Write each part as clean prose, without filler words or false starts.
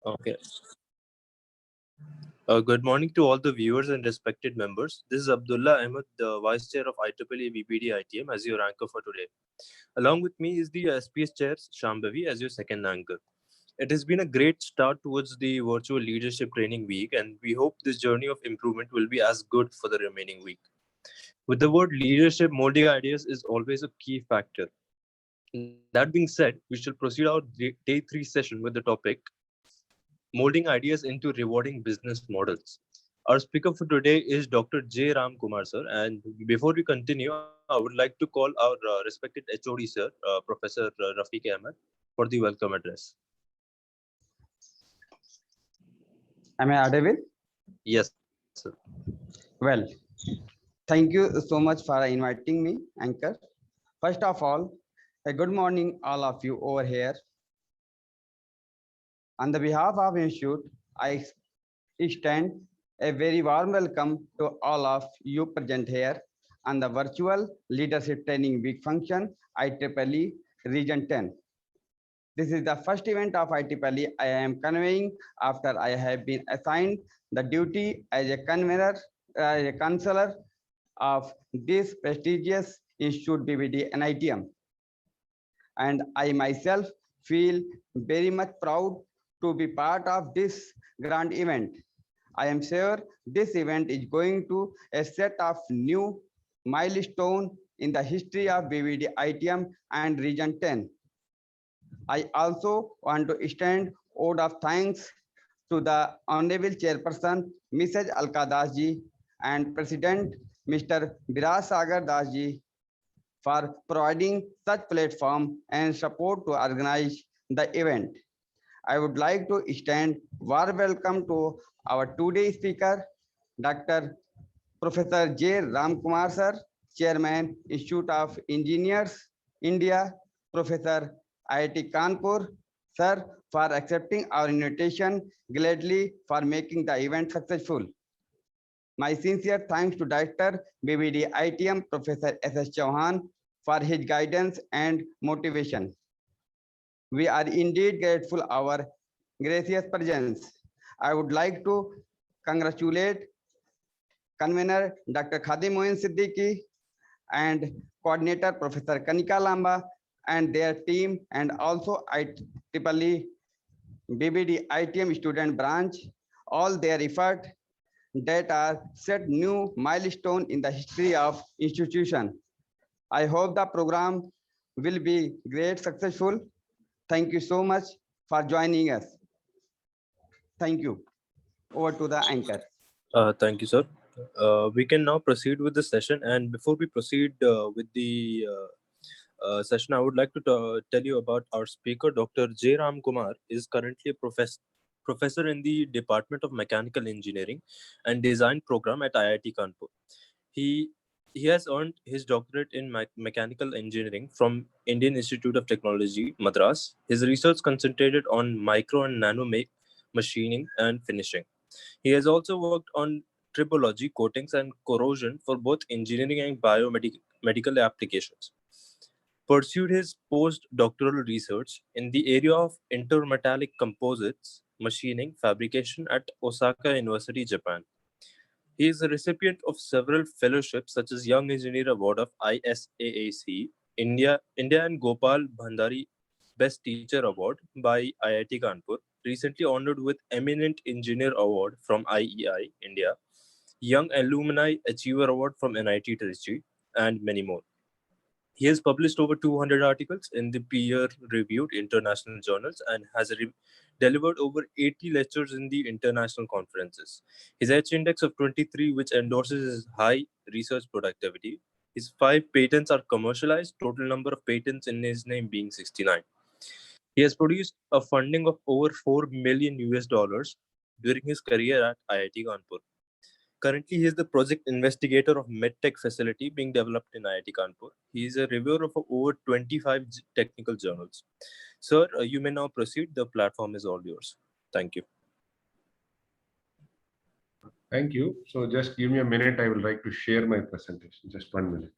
Okay. Good morning to all the viewers and respected members. This is Abdullah Ahmed, the Vice Chair of IEEE VPD ITM, as your anchor for today. Along with me is the SPS Chair, Shambhavi, as your second anchor. It has been a great start towards the virtual leadership training week, and we hope this journey of improvement will be as good for the remaining week. With the word leadership, molding ideas is always a key factor. That being said, we shall proceed our day three session with the topic molding ideas into rewarding business models. Our speaker for today is Dr. J. Ram Kumar, sir. And before we continue, I would like to call our respected HOD, sir, Professor Rafiq Ahmed, for the welcome address. Am I audible? Yes, sir. Well, thank you so much for inviting me, Anchor. First of all, a good morning, all of you over here. On the behalf of Institute, I extend a very warm welcome to all of you present here on the virtual leadership training week function IEEE Region 10. This is the first event of IEEE I am conveying after I have been assigned the duty as a convener, as a counselor of this prestigious institute BBD and ITM. And I myself feel very much proud to be part of this grand event. I am sure this event is going to a set of new milestone in the history of BBD ITM and Region 10. I also want to extend word of thanks to the Honorable Chairperson, Mrs. Alka Das ji, and President, Mr. Biraj Sagar Das ji, for providing such platform and support to organize the event. I would like to extend warm welcome to our today's speaker, Dr. Professor J. Ramkumar sir, Chairman, Institute of Engineers, India, Professor IIT Kanpur, sir, for accepting our invitation, gladly for making the event successful. My sincere thanks to Director BBD ITM, Professor S.S. Chauhan, for his guidance and motivation. We are indeed grateful our gracious presence. I would like to congratulate convener Dr. Khadi Moin Siddiqui and coordinator Professor Kanika Lamba and their team, and also IEEE BBD ITM student branch, all their effort that are set new milestone in the history of institution. I hope the program will be great successful. Thank you so much for joining us. Thank you. Over to the anchor. Thank you, sir. We can now proceed with the session. And before we proceed with the session, I would like to tell you about our speaker, Dr. J. Ram Kumar, is currently a professor in the Department of Mechanical Engineering and Design program at IIT Kanpur. He he has earned his doctorate in mechanical engineering from Indian Institute of Technology, Madras. His research concentrated on micro and nano machining and finishing. He has also worked on tribology, coatings, and corrosion for both engineering and biomedical applications. Pursued his postdoctoral research in the area of intermetallic composites, machining, fabrication at Osaka University, Japan. He is a recipient of several fellowships such as Young Engineer Award of ISAAC, India and Gopal Bhandari Best Teacher Award by IIT Kanpur, recently honored with Eminent Engineer Award from IEI, India, Young Alumni Achiever Award from NIT Trichy, and many more. He has published over 200 articles in the peer-reviewed international journals and has delivered over 80 lectures in the international conferences. His H index of 23, which endorses his high research productivity. His 5 patents are commercialized, total number of patents in his name being 69. He has produced a funding of over 4 million US dollars during his career at IIT Kanpur. Currently, he is the project investigator of MedTech facility being developed in IIT Kanpur. He is a reviewer of over 25 technical journals. Sir, you may now proceed. The platform is all yours. Thank you. Thank you. So just give me a minute. I will like to share my presentation. Just 1 minute.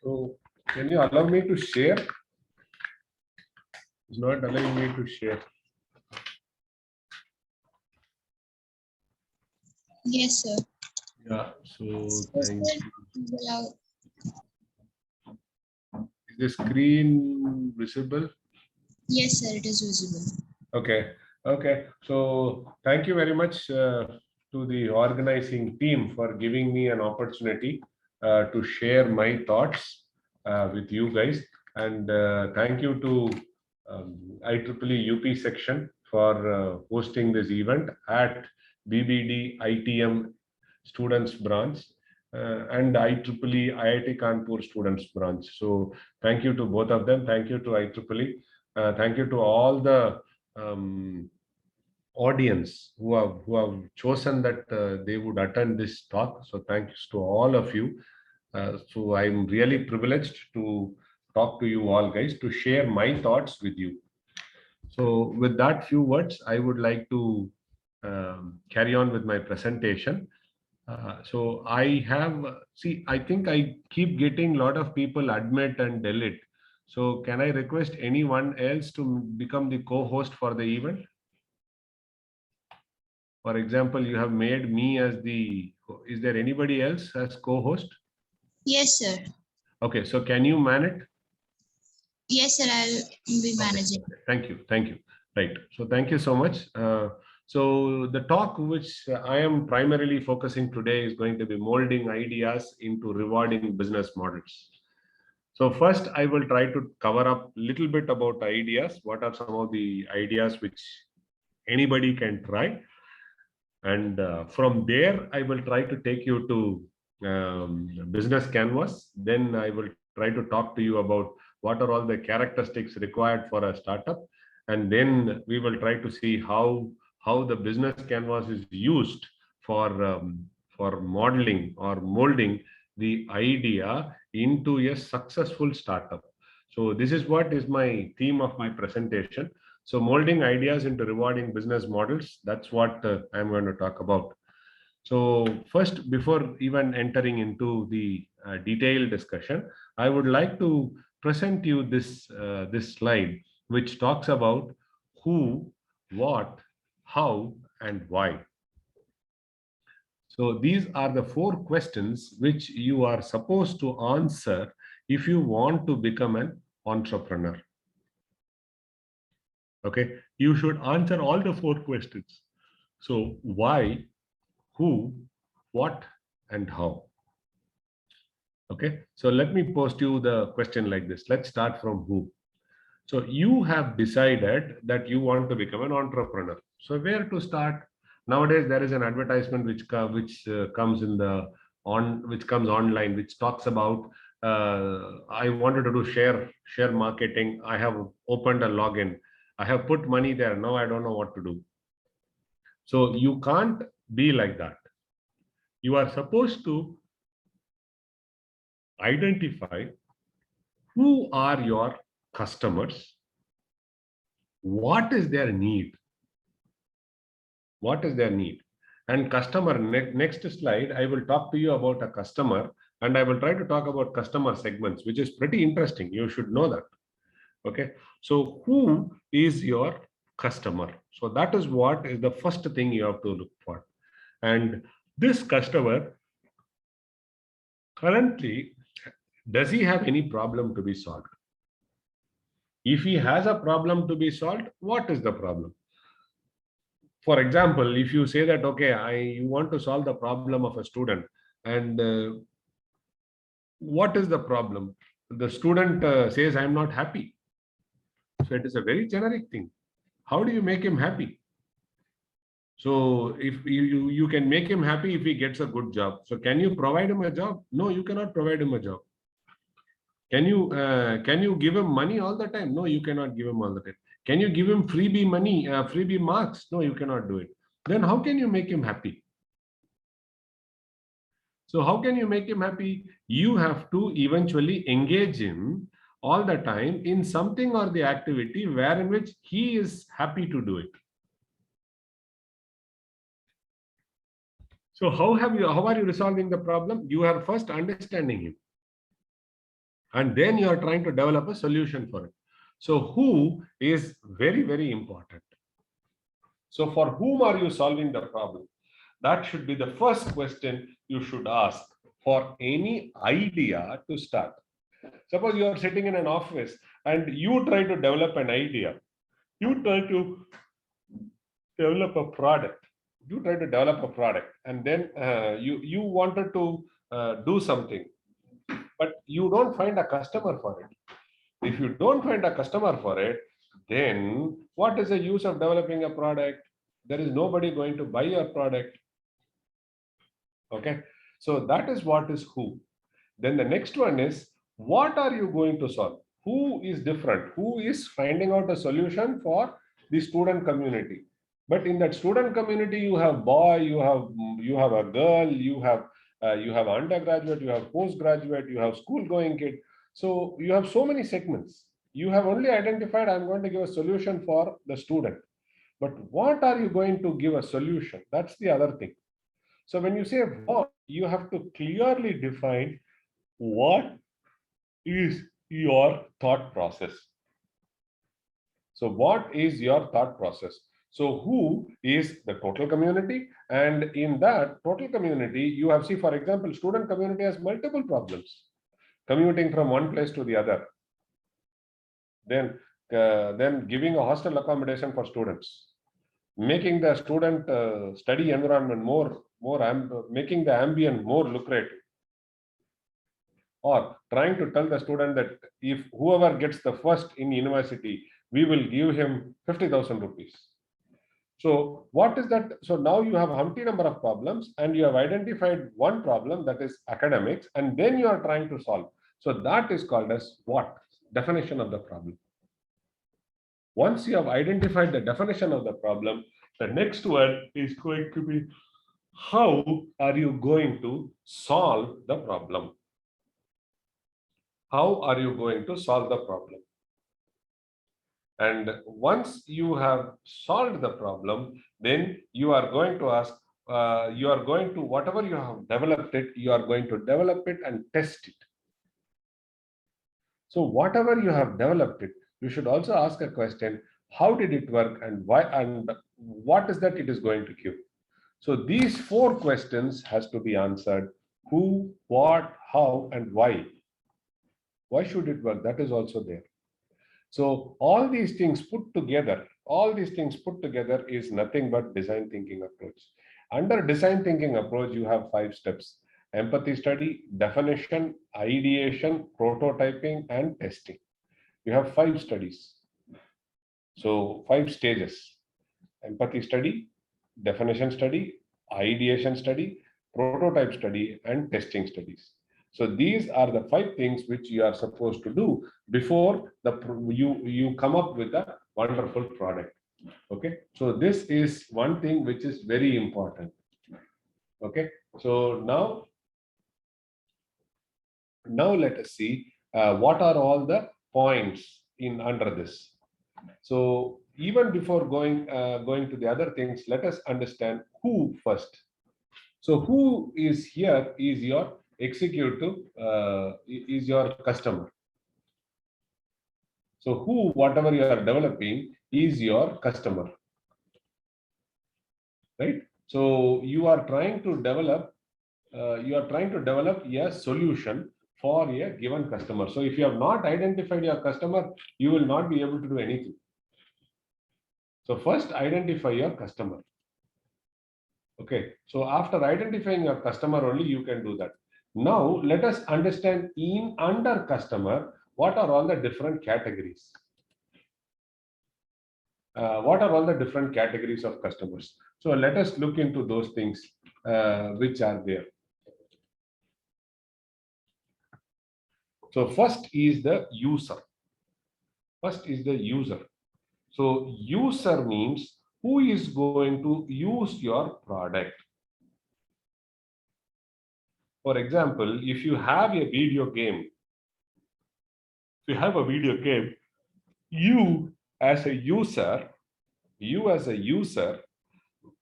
So can you allow me to share? It's not allowing me to share. Yes, sir. Yeah, so So, thank sir, you. allow- Is the screen visible? yes, sir, it is visible. Okay, okay. So thank you very much to the organizing team for giving me an opportunity to share my thoughts with you guys. And thank you to IEEE UP section for hosting this event at BBD ITM students branch and IEEE IIT Kanpur students branch. So thank you to both of them. Thank you to IEEE. Thank you to all the um, audience who have chosen that they would attend this talk. So thanks to all of you. So I'm really privileged to talk to you all guys to share my thoughts with you. So with that few words, I would like to carry on with my presentation. So I have, see, I think I keep getting a lot of people admit and delete. So can I request anyone else to become the co-host for the event? For example, you have made me as the, is there anybody else as co-host? Yes, sir. Okay, so can you man it? Yes, sir, I'll be Okay, managing. okay. Thank you. Thank you. Right. So thank you so much. So the talk which I am primarily focusing today is going to be molding ideas into rewarding business models. So first, I will try to cover up a little bit about ideas. What are some of the ideas which anybody can try? And from there, I will try to take you to business canvas. Then I will try to talk to you about what are all the characteristics required for a startup. And then we will try to see how the business canvas is used for modeling or molding the idea into a successful startup. So this is what is my theme of my presentation. So molding ideas into rewarding business models, that's what I'm going to talk about. So first, before even entering into the detailed discussion, I would like to present you this slide, which talks about who, what, how, and why. So these are the 4 questions which you are supposed to answer if you want to become an entrepreneur. Okay, you should answer all the 4 questions. So why, who, what, and how. Okay, so let me post you the question like this. Let's start from who. So you have decided that you want to become an entrepreneur. So where to start? Nowadays there is an advertisement comes in the which comes online, which talks about I wanted to do share marketing. I have opened a login. I have put money there. Now I don't know what to do. So you can't be like that. You are supposed to identify who are your customers, what is their need, what is their need, and customer. Next slide, I will talk to you about a customer, and I will try to talk about customer segments, which is pretty interesting. You should know that. Okay, so who is your customer? So that is what is the first thing you have to look for. And this customer currently, does he have any problem to be solved? If he has a problem to be solved, what is the problem? For example, if you say that, okay, you want to solve the problem of a student, and what is the problem? The student says, I'm not happy. So it is a very generic thing. How do you make him happy? So if you can make him happy if he gets a good job. So can you provide him a job? No, you cannot provide him a job. Can you give him money all the time? No, you cannot give him all the time. Can you give him freebie money, freebie marks? No, you cannot do it. Then how can you make him happy? So how can you make him happy? You have to eventually engage him all the time in something or the activity where in which he is happy to do it. So how are you resolving the problem? You are first understanding him. and then you are trying to develop a solution for it. So who is very, very important. So for whom are you solving the problem? That should be the first question you should ask for any idea to start. Suppose you are sitting in an office and you try to develop an idea. You try to develop a product. You try to develop a product, and then you wanted to do something, but you don't find a customer for it. If you don't find a customer for it, then what is the use of developing a product? There is nobody going to buy your product. Okay, so that is what is who. Then the next one is, what are you going to solve? Who is different? Who is finding out a solution for the student community? But in that student community, you have boy, you have a girl, you have undergraduate, you have postgraduate, you have school-going kid. So you have so many segments. You have only identified, I'm going to give a solution for the student. But what are you going to give a solution? That's the other thing. So when you say what, you have to clearly define what is your thought process. So what is your thought process? So who is the total community? And in that total community, you have, see, for example, student community has multiple problems. Commuting from one place to the other. Then giving a hostel accommodation for students. Making the student study environment making the ambient more lucrative. Or trying to tell the student that if whoever gets the first in university, we will give him 50,000 rupees. So what is that? So now you have Humpty number of problems, and you have identified one problem, that is academics, and then you are trying to solve. So that is called as what? Definition of the problem. Once you have identified the definition of the problem, the next one is going to be, how are you going to solve the problem? How are you going to solve the problem? And once you have solved the problem, then you are going to ask, whatever you have developed it, you are going to develop it and test it. So whatever you have developed it, you should also ask a question, how did it work and why, and what is that it is going to give? So these 4 questions has to be answered: who, what, how, and why. Why should it work? That is also there. So all these things put together is nothing but design thinking approach. Under design thinking approach, you have 5 steps: empathy study, definition, ideation, prototyping, and testing. You have 5 studies. So 5 stages: empathy study, definition study, ideation study, prototype study, and testing studies. So these are the 5 things which you are supposed to do before you come up with a wonderful product. Okay, so this is one thing which is very important. Okay, so now let us see what are all the points in under this. So even before going to the other things, let us understand who first. So who is here is your executive, is your customer. So who, whatever you are developing, is your customer, right? So you are trying to develop a solution for a given customer. So if you have not identified your customer, you will not be able to do anything. So first identify your customer. Okay, so after identifying your customer only you can do that. Now let us understand under customer, what are all the different categories? What are all the different categories of customers? So let us look into those things which are there. So first is the user. So user means who is going to use your product. For example, if you have a video game, you as a user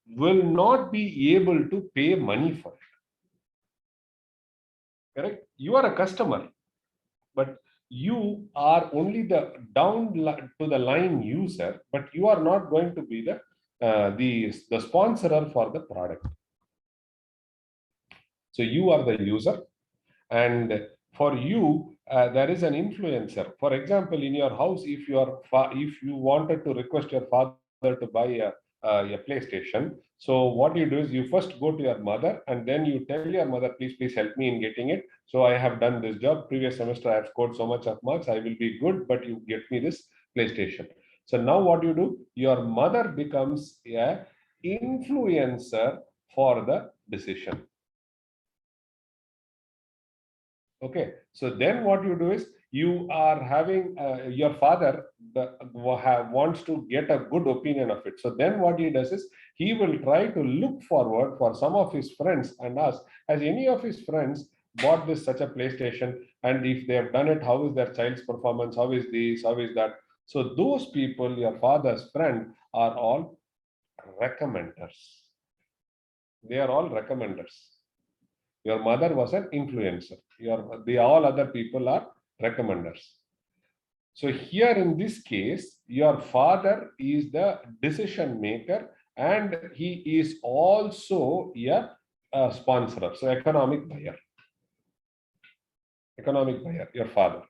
will not be able to pay money for it. Correct? You are a customer. but you are only the to the line user, but you are not going to be the sponsorer for the product. So you are the user, and for you there is an influencer. For example, in your house, if you wanted to request your father to buy a PlayStation, so what you do is you first go to your mother and then you tell your mother, please help me in getting it. So I have done this job, previous semester I have scored so much of marks, I will be good, but you get me this PlayStation. So now what you do, your mother becomes a influencer for the decision. Okay, so then what you do is you are having your father wants to get a good opinion of it. So then what he does is he will try to look forward for some of his friends and ask, has any of his friends bought this such a PlayStation? And if they have done it, how is their child's performance? How is this? How is that? So those people, your father's friend, are all recommenders. They are all recommenders. Your mother was an influencer. All other people are recommenders. So here in this case, your father is the decision maker and he is also a sponsor. So economic buyer. Economic buyer, your father.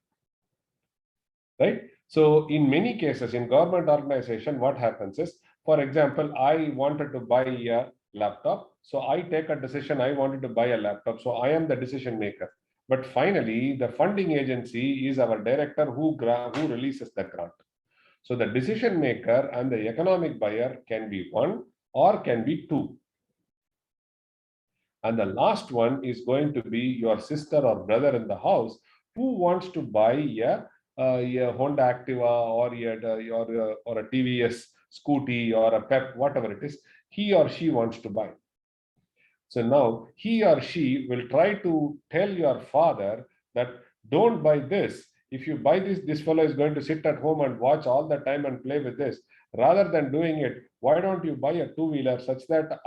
Right? So in many cases, in government organization, what happens is, for example, I wanted to buy a laptop. So I take a decision, I wanted to buy a laptop. So I am the decision maker. But finally, the funding agency is our director who releases the grant. So the decision maker and the economic buyer can be one or can be two. And the last one is going to be your sister or brother in the house who wants to buy a Honda Activa or a TVS Scooty or a Pep, whatever it is, he or she wants to buy. So now he or she will try to tell your father that don't buy this. If you buy this fellow is going to sit at home and watch all the time and play with this. Rather than doing it, why don't you buy a two-wheeler such that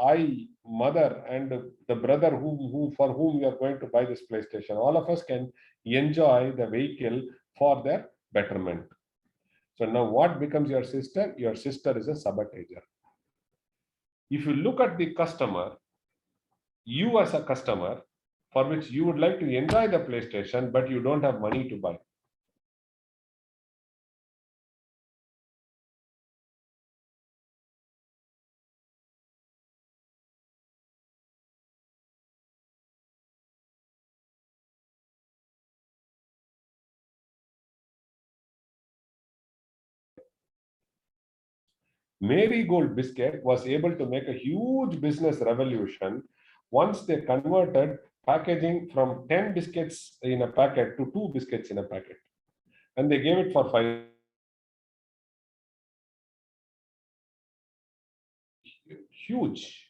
mother and the brother for whom you are going to buy this PlayStation, all of us can enjoy the vehicle for their betterment. So now what becomes your sister? Your sister is a sabotager. If you look at the customer, you as a customer, for which you would like to enjoy the PlayStation, but you don't have money to buy. Marigold biscuit was able to make a huge business revolution once they converted packaging from 10 biscuits in a packet to 2 biscuits in a packet. And they gave it for 5. Huge.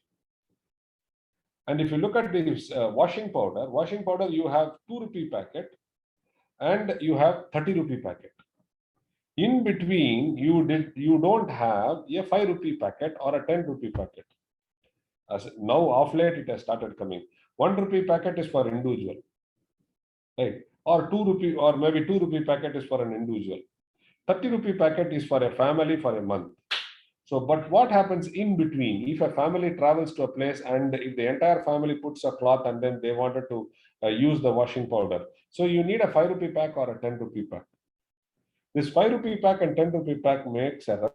And if you look at this washing powder, you have 2 rupee packet and you have 30 rupee packet. In between, you don't have a 5 rupee packet or a 10 rupee packet. As now, of late, it has started coming. 1 rupee packet is for individual, right? Or 2 rupee, or maybe 2 rupee packet is for an individual. 30 rupee packet is for a family for a month. So, but what happens in between? If a family travels to a place and if the entire family puts a cloth and then they wanted to use the washing powder, so you need a 5 rupee pack or a 10 rupee pack. This 5 rupee pack and 10 rupee pack makes a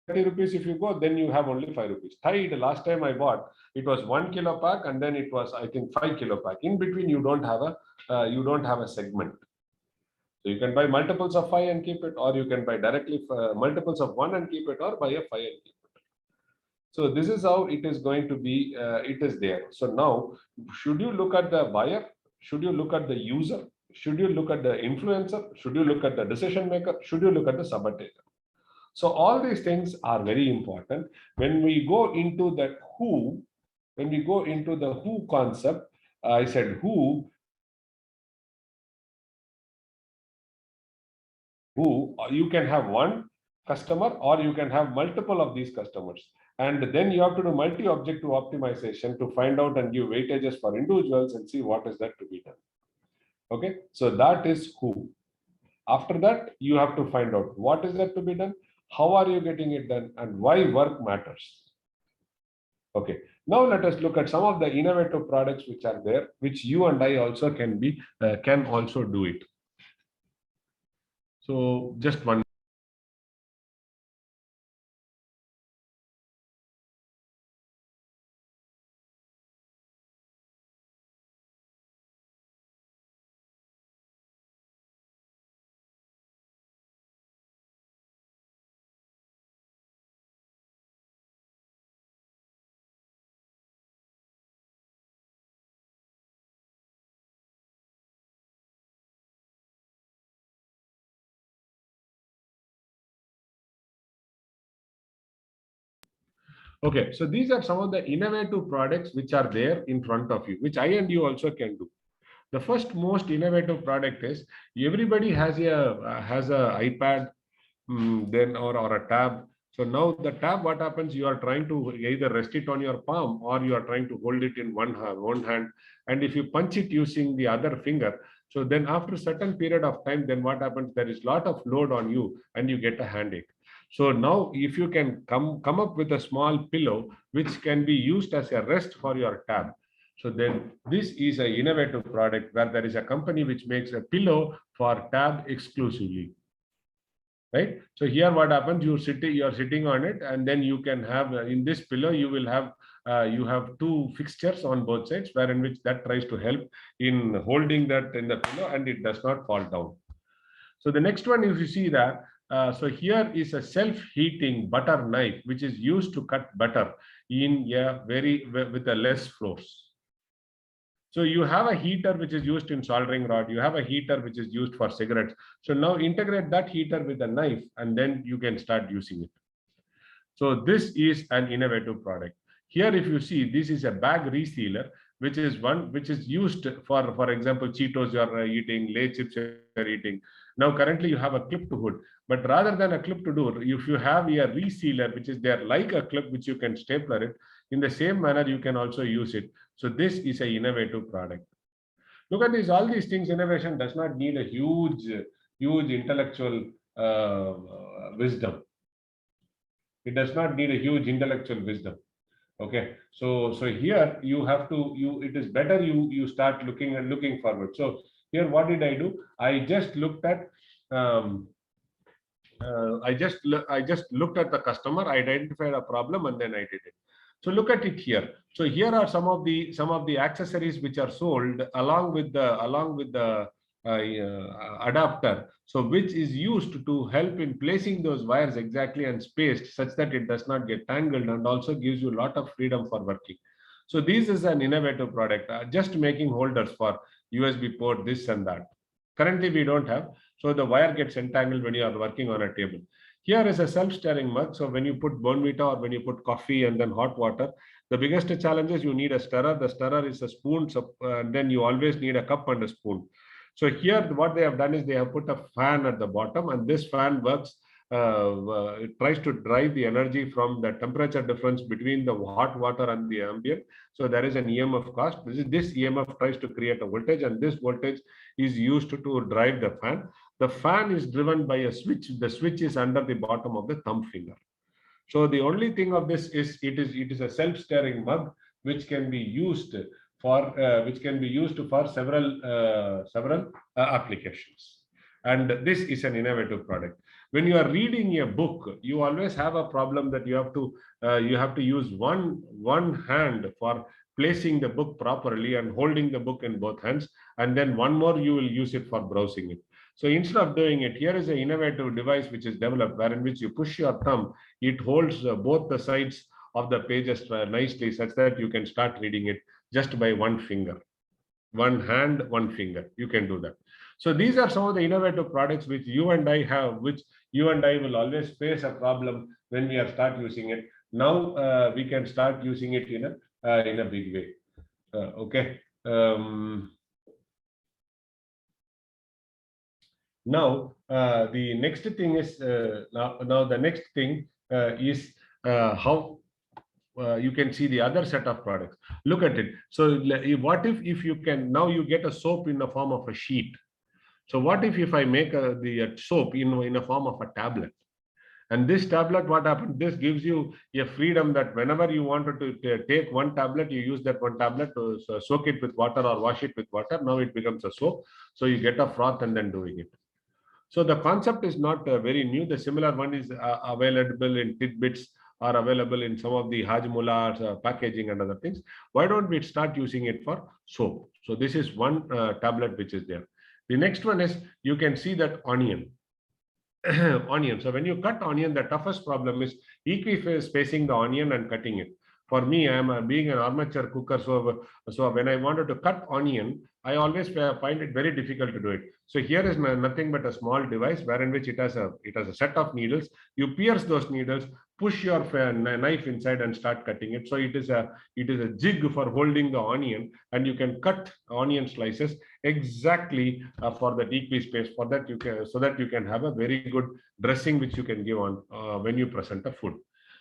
30 rupees. If you go, then you have only 5 rupees. Tide, last time I bought, it was 1 kilo pack and then it was, I think, 5 kilo pack. In between, you don't have a segment. So you can buy multiples of 5 and keep it, or you can buy directly multiples of 1 and keep it, or buy a 5 and keep it. So this is how it is going to be. It is there. So now, should you look at the buyer? Should you look at the user? Should you look at the influencer? Should you look at the decision maker? Should you look at the sabotager? So all these things are very important. When we go into the who concept, I said who, you can have one customer or you can have multiple of these customers. And then you have to do multi-objective optimization to find out and give weightages for individuals and see what is that to be done. Okay, so that is who. After that, you have to find out what is that to be done, how are you getting it done, and why work matters. Okay, now let us look at some of the innovative products which are there, which you and I also can also do it. So just one. Okay, so these are some of the innovative products which are there in front of you, which I and you also can do. The first most innovative product is everybody has a iPad, then or a tab. So now the tab, what happens? You are trying to either rest it on your palm or you are trying to hold it in one hand. And if you punch it using the other finger, so then after a certain period of time, then what happens? There is a lot of load on you and you get a headache. So now if you can come up with a small pillow which can be used as a rest for your tab. So then this is an innovative product where there is a company which makes a pillow for tab exclusively. Right. So here what happens, you are sitting on it, and then you can have in this pillow you will have you have two fixtures on both sides, wherein which that tries to help in holding that in the pillow and it does not fall down. So the next one, if you see that, so here is a self-heating butter knife which is used to cut butter in with a less force. So you have a heater which is used in soldering rod, you have a heater which is used for cigarettes. So now integrate that heater with a knife and then you can start using it. So this is an innovative product. Here if you see, this is a bag resealer, which is one which is used for example, Cheetos you are eating, Lay's chips you are eating. Now currently you have a clip to hood, but rather than a clip to do, if you have a resealer which is there like a clip which you can stapler it, in the same manner you can also use it. So this is an innovative product. Look at this, all these things. Innovation does not need a huge intellectual wisdom. It does not need a huge intellectual wisdom. Okay, so here you have to it is better you start looking forward. So here what did I do? I just looked at I just looked at the customer, identified a problem, and then I did it. So look at it here. So here are some of the accessories which are sold along with the adapter. So which is used to help in placing those wires exactly and spaced such that it does not get tangled, and also gives you a lot of freedom for working. So this is an innovative product, just making holders for USB port, this and that. Currently we don't have. So the wire gets entangled when you are working on a table. Here is a self-stirring mug. So when you put Bonvita or when you put coffee and then hot water, the biggest challenge is you need a stirrer. The stirrer is a spoon. So then you always need a cup and a spoon. So here what they have done is they have put a fan at the bottom, and this fan works. It tries to drive the energy from the temperature difference between the hot water and the ambient. So there is an EMF cost. This EMF tries to create a voltage, and this voltage is used to drive the fan. The fan is driven by a switch. The switch is under the bottom of the thumb finger. So the only thing of this is it is a self-stirring mug which can be used for several applications. And this is an innovative product. When you are reading a book, you always have a problem that you have to use one hand for placing the book properly and holding the book in both hands, and then one more you will use it for browsing it. So instead of doing it, here is an innovative device which is developed, wherein which you push your thumb, it holds both the sides of the pages nicely, such that you can start reading it just by one finger. One hand, one finger, you can do that. So these are some of the innovative products which you and I have, which you and I will always face a problem when we start using it. Now we can start using it in a big way. Okay. Now the next thing is how you can see the other set of products. Look at it. So what if you can, now you get a soap in the form of a sheet. So what if I make the soap in a form of a tablet? And this tablet, what happened? This gives you a freedom that whenever you wanted to take one tablet, you use that one tablet to soak it with water or wash it with water. Now it becomes a soap. So you get a froth and then doing it. So the concept is not very new. The similar one is available in tidbits, are available in some of the Hajmullah packaging and other things. Why don't we start using it for soap? So this is one tablet which is there. The next one is, you can see that onion. Onion. So when you cut onion, the toughest problem is spacing the onion and cutting it. For me, I am being an armature cooker, so when I wanted to cut onion, I always find it very difficult to do it. So here is nothing but a small device wherein which it has a set of needles. You pierce those needles, push your knife inside and start cutting it. So it is a jig for holding the onion, and you can cut onion slices exactly for the space. For that you can have a very good dressing which you can give on when you present a food.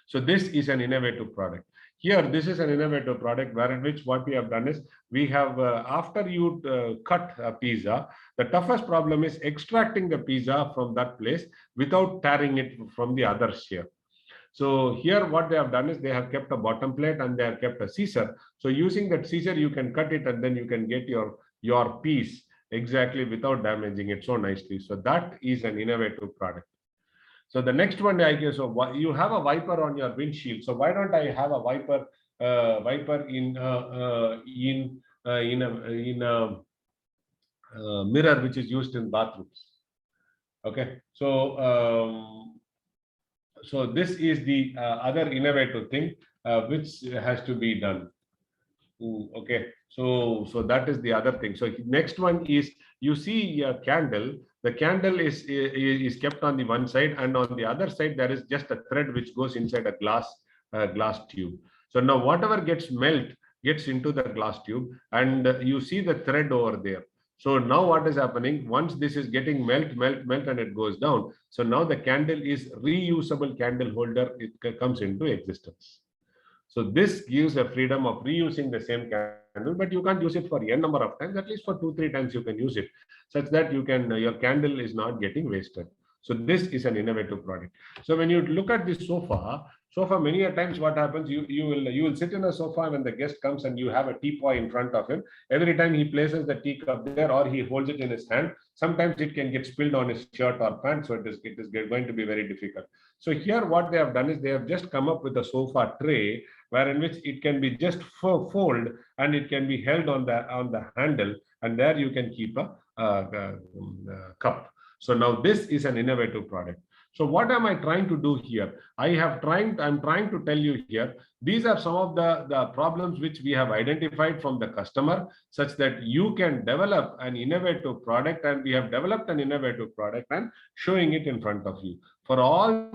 So this is an innovative product. Here, this is an innovative product wherein which what we have done is, we have after you cut a pizza, the toughest problem is extracting the pizza from that place without tearing it from the other share. So here what they have done is, they have kept a bottom plate and they have kept a scissor. So using that scissor, you can cut it and then you can get your piece exactly without damaging it so nicely. So that is an innovative product. So the next one, I guess, so you have a wiper on your windshield. So why don't I have a wiper in a mirror which is used in bathrooms? Okay, so so this is the other innovative thing which has to be done. Okay, so that is the other thing. So next one is, you see a candle. The candle is kept on the one side, and on the other side there is just a thread which goes inside a glass tube. So now whatever gets into the glass tube, and you see the thread over there. So now what is happening, once this is getting melt and it goes down, so now the candle is reusable candle holder, it comes into existence. So this gives a freedom of reusing the same candle, but you can't use it for n number of times. At least for 2-3 times you can use it, such that you can your candle is not getting wasted. So this is an innovative product. So when you look at this sofa, many a times what happens, you will sit in a sofa when the guest comes and you have a teapot in front of him. Every time he places the teacup there or he holds it in his hand, sometimes it can get spilled on his shirt or pants. So it is going to be very difficult. So here what they have done is, they have just come up with a sofa tray, wherein which it can be just fold and it can be held on the handle, and there you can keep a cup. So now this is an innovative product. So what am I trying to do here? I'm trying to tell you here, these are some of the problems which we have identified from the customer, such that you can develop an innovative product, and we have developed an innovative product and showing it in front of you. For all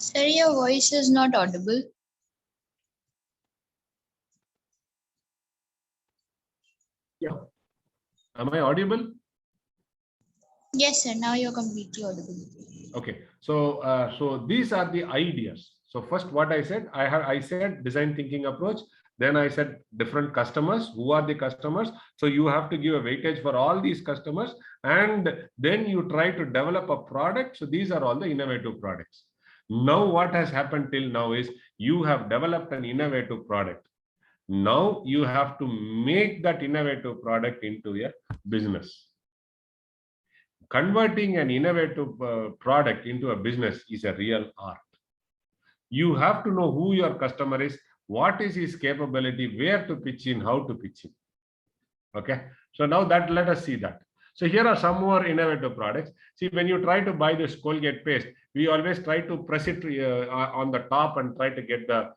Sir, your voice is not audible. Yeah. Am I audible? Yes, sir. Now you're completely audible. Okay, so these are the ideas. So first, what I said, I said design thinking approach. Then I said different customers. Who are the customers? So you have to give a weightage for all these customers, and then you try to develop a product. So these are all the innovative products. Now what has happened till now is, you have developed an innovative product. Now you have to make that innovative product into a business. Converting an innovative product into a business is a real art. You have to know who your customer is, what is his capability, where to pitch in, how to pitch in. Okay, so now that let us see that. So here are some more innovative products. See, when you try to buy this Colgate paste, we always try to press it on the top and try to get the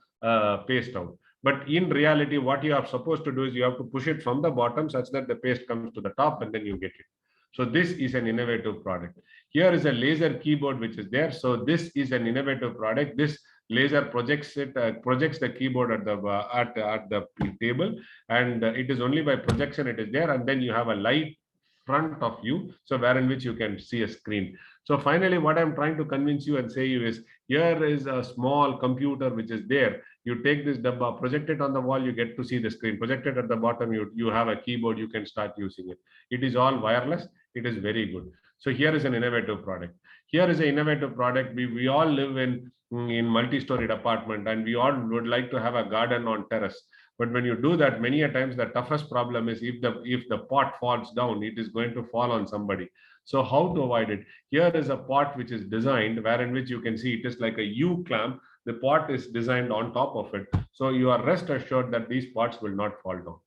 paste out. But in reality, what you are supposed to do is, you have to push it from the bottom such that the paste comes to the top, and then you get it. So this is an innovative product. Here is a laser keyboard which is there. So this is an innovative product. This Laser projects projects the keyboard at the table, and it is only by projection it is there, and then you have a light front of you, so wherein which you can see a screen. So finally, what I'm trying to convince you and say you is, here is a small computer which is there. You take this dabba, project it on the wall, you get to see the screen. Project it at the bottom, you have a keyboard, you can start using it. It is all wireless. It is very good. So here is an innovative product. Here is an innovative product. We all live in multi-storied apartment, and we all would like to have a garden on terrace. But when you do that, many a times the toughest problem is if the pot falls down, it is going to fall on somebody. So how to avoid it? Here is a pot which is designed, wherein which you can see it is like a U clamp. The pot is designed on top of it. So you are rest assured that these pots will not fall down.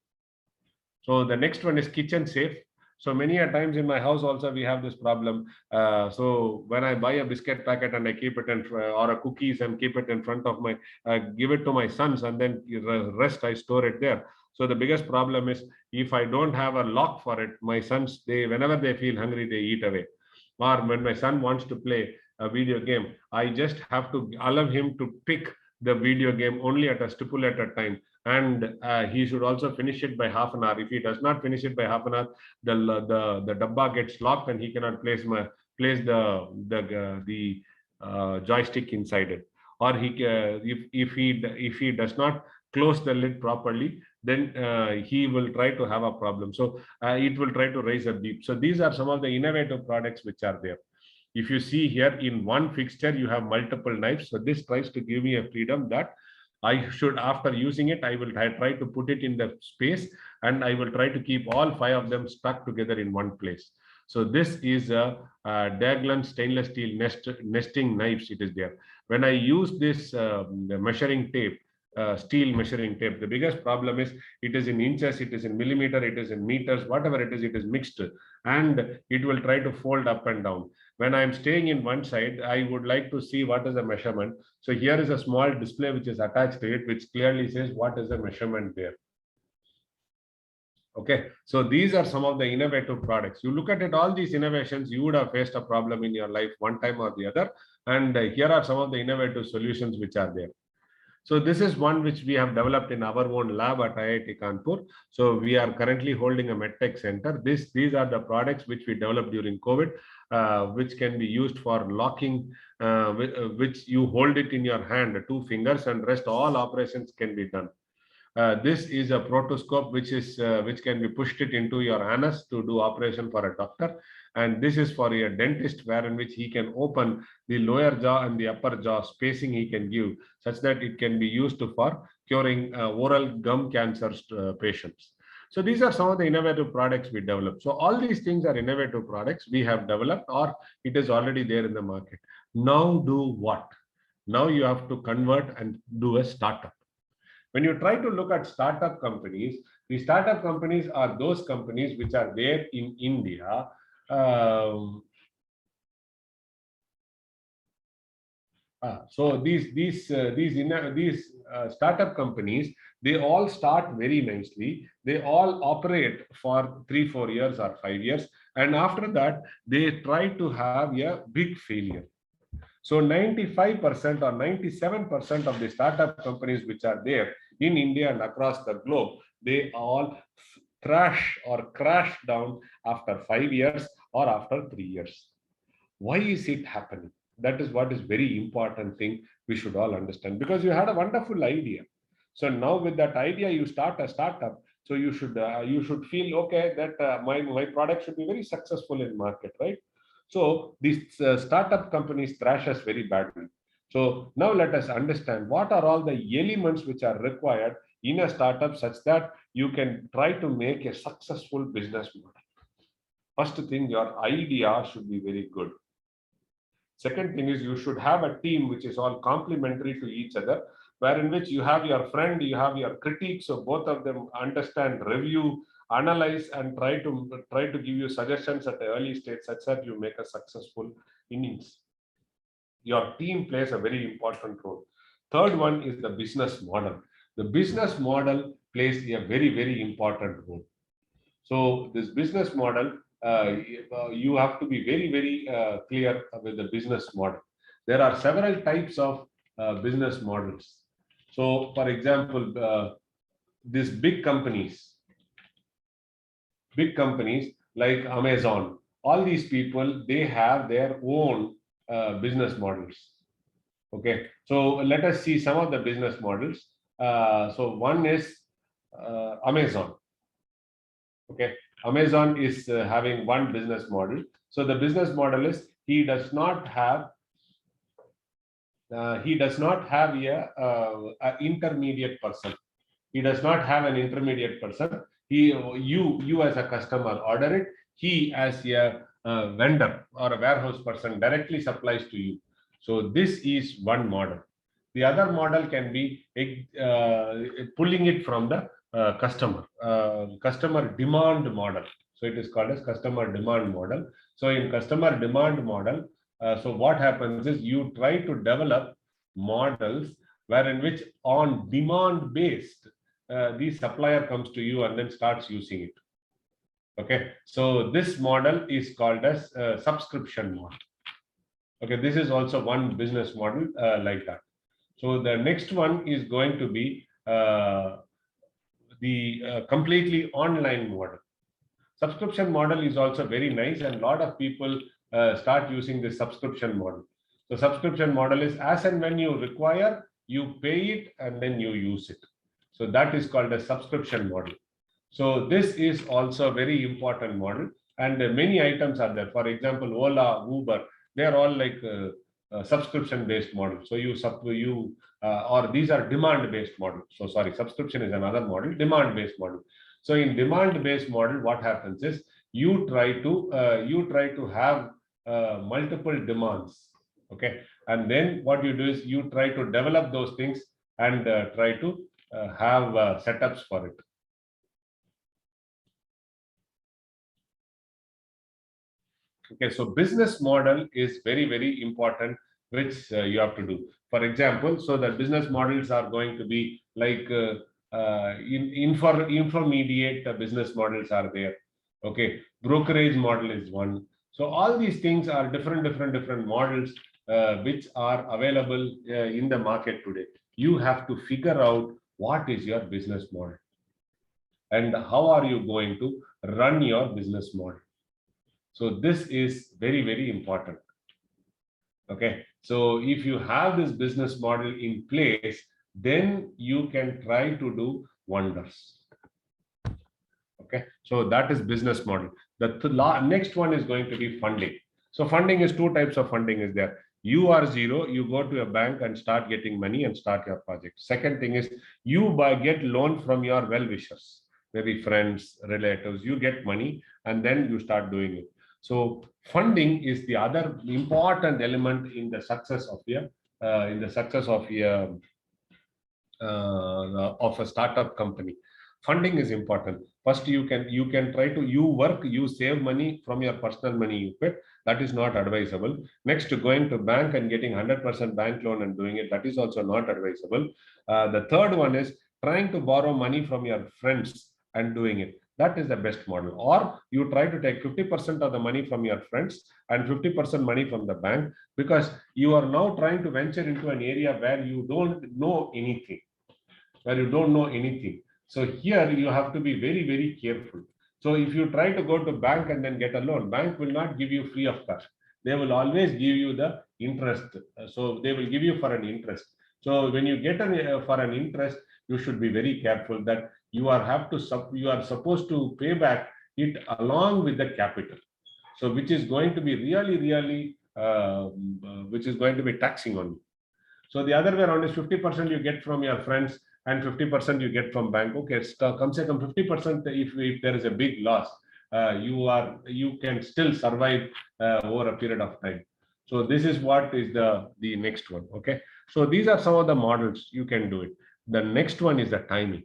So the next one is kitchen safe. So many a times in my house also we have this problem. So when I buy a biscuit packet and I keep it in, or a cookies and keep it in front of my, give it to my sons, and then the rest I store it there. So the biggest problem is if I don't have a lock for it, my sons, whenever they feel hungry, they eat away. Or when my son wants to play a video game, I just have to allow him to pick the video game only at a stipulated time, and he should also finish it by half an hour. If he does not finish it by half an hour, the dabba gets locked and he cannot place the joystick inside it. Or if he does not close the lid properly, then he will try to have a problem. So it will try to raise a beep. So these are some of the innovative products which are there. If you see here, in one fixture you have multiple knives. So this tries to give me a freedom that I should, after using it, I will try to put it in the space, and I will try to keep all 5 of them stuck together in one place. So this is a Daglan stainless steel nesting knives. It is there. When I use this measuring tape, steel measuring tape, the biggest problem is it is in inches, it is in millimeter, it is in meters, whatever it is mixed, and it will try to fold up and down. When I'm staying in one side, I would like to see what is the measurement. So here is a small display which is attached to it, which clearly says what is the measurement there. Okay, so these are some of the innovative products. You look at it, all these innovations, you would have faced a problem in your life one time or the other. And here are some of the innovative solutions which are there. So this is one which we have developed in our own lab at IIT Kanpur. So we are currently holding a MedTech center. These are the products which we developed during COVID, which can be used for locking, which you hold it in your hand, 2 fingers, and rest all operations can be done. This is a protoscope which can be pushed it into your anus to do operation for a doctor, and this is for a dentist, wherein which he can open the lower jaw and the upper jaw spacing he can give, such that it can be used for curing oral gum cancer patients. So these are some of the innovative products we developed. So all these things are innovative products we have developed, or it is already there in the market. Now do what? Now you have to convert and do a startup. When you try to look at startup companies, the startup companies are those companies which are there in India. So these startup companies, they all start very nicely. They all operate for 3-4 years or 5 years, and after that they try to have a big failure. So 95% or 97% of the startup companies which are there in India and across the globe, they all crash down after 5 years or after 3 years. Why is it happening? That is what is very important thing we should all understand, because you had a wonderful idea. So now with that idea, you start a startup. So you should feel okay that my product should be very successful in market, right? So these startup companies thrash us very badly. So now let us understand what are all the elements which are required in a startup such that you can try to make a successful business model. First thing, your idea should be very good. Second thing is you should have a team which is all complementary to each other, wherein which you have your friend, you have your critique, so both of them understand, review, analyze, and try to give you suggestions at the early stage such that you make a successful innings. Your team plays a very important role. Third one is the business model. The business model plays a very, very important role. So this business model, you have to be very, very clear with the business model. There are several types of business models. So, for example, these big companies like Amazon, all these people, they have their own business models. Okay, so let us see some of the business models. So one is Amazon. Okay, Amazon is having one business model. So the business model is he does not have a intermediate person. He does not have an intermediate person. You as a customer order it. He as a vendor or a warehouse person directly supplies to you. So this is one model. The other model can be pulling it from the customer demand model. So it is called as customer demand model. So in customer demand model, so what happens is you try to develop models wherein which on demand based the supplier comes to you and then starts using it. Okay, so this model is called as subscription model. Okay, this is also one business model like that. So the next one is going to be the completely online model. Subscription model is also very nice, and a lot of people start using this subscription model. So subscription model is as and when you require, you pay it and then you use it. So that is called a subscription model. So this is also a very important model, and many items are there. For example, Ola, Uber, they are all like subscription based models. So or these are demand based models. So sorry, subscription is another model, demand based model. So in demand based model, what happens is you try to have multiple demands. Okay, and then what you do is you try to develop those things and try to have setups for it. Okay, so business model is very, very important, which you have to do. For example, so the business models are going to be like intermediate business models are there. Okay, brokerage model is one. So all these things are different models which are available in the market today. You have to figure out what is your business model and how are you going to run your business model. So this is very, very important. Okay, so if you have this business model in place, then you can try to do wonders. Okay, so that is business model. The next one is going to be funding. So funding is two types of funding is there. You are zero, you go to a bank and start getting money and start your project. Second thing is you get loan from your well-wishers, maybe friends, relatives, you get money and then you start doing it. So funding is the other important element in the success of a startup company. Funding is important. First, you can try to you save money from your personal money you quit. That is not advisable. Next, going to bank and getting 100% bank loan and doing it, that is also not advisable. The third one is trying to borrow money from your friends and doing it. That is the best model. Or you try to take 50% of the money from your friends and 50% money from the bank, because you are now trying to venture into an area where you don't know anything. So here you have to be very, very careful. So if you try to go to bank and then get a loan, bank will not give you free of cash. They will always give you the interest. So they will give you for an interest. So when you get for an interest, you should be very careful that you are supposed to pay back it along with the capital. So which is going to be really which is going to be taxing on you. So the other way around is 50% you get from your friends and 50% you get from bank. Okay, come say 50% if there is a big loss, you can still survive over a period of time. So this is what is the next one. Okay, so these are some of the models you can do it. The next one is the timing.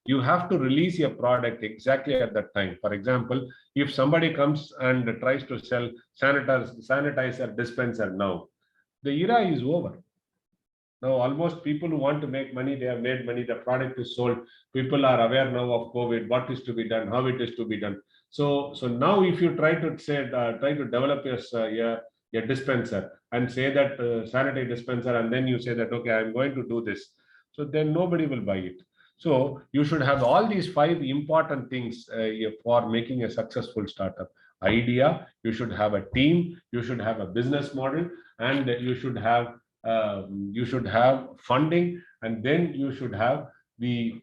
You have to release your product exactly at that time. For example, if somebody comes and tries to sell sanitizer dispenser now, the era is over. Now, almost people who want to make money, they have made money, the product is sold. People are aware now of COVID, what is to be done, how it is to be done. So now if you try to develop a dispenser and say that sanitary dispenser, and then you say that, okay, I'm going to do this. So then nobody will buy it. So you should have all these 5 important things for making a successful startup. Idea, you should have a team, you should have a business model, and you should have funding, and then you should have the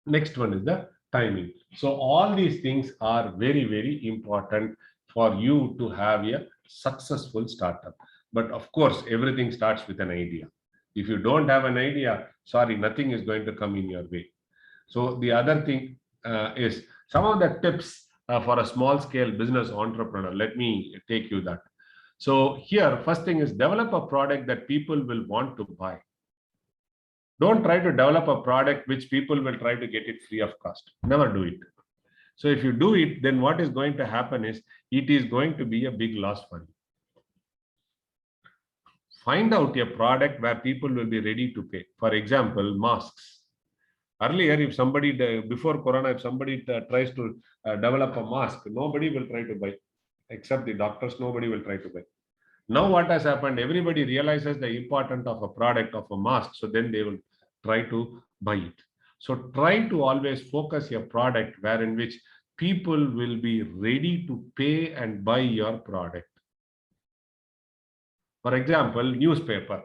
next one is the timing. So all these things are very, very important for you to have a successful startup. But of course, everything starts with an idea. If you don't have an idea, sorry, nothing is going to come in your way. So the other thing is some of the tips for a small scale business entrepreneur. Let me take you that. So here, first thing is develop a product that people will want to buy. Don't try to develop a product which people will try to get it free of cost. Never do it. So if you do it, then what is going to happen is it is going to be a big loss for you. Find out a product where people will be ready to pay. For example, masks. Earlier, if somebody, before Corona, if somebody tries to develop a mask, nobody will try to buy, except the doctors, nobody will try to buy. Now what has happened, everybody realizes the importance of a product, of a mask, so then they will try to buy it. So try to always focus your product where in which people will be ready to pay and buy your product. For example, newspaper.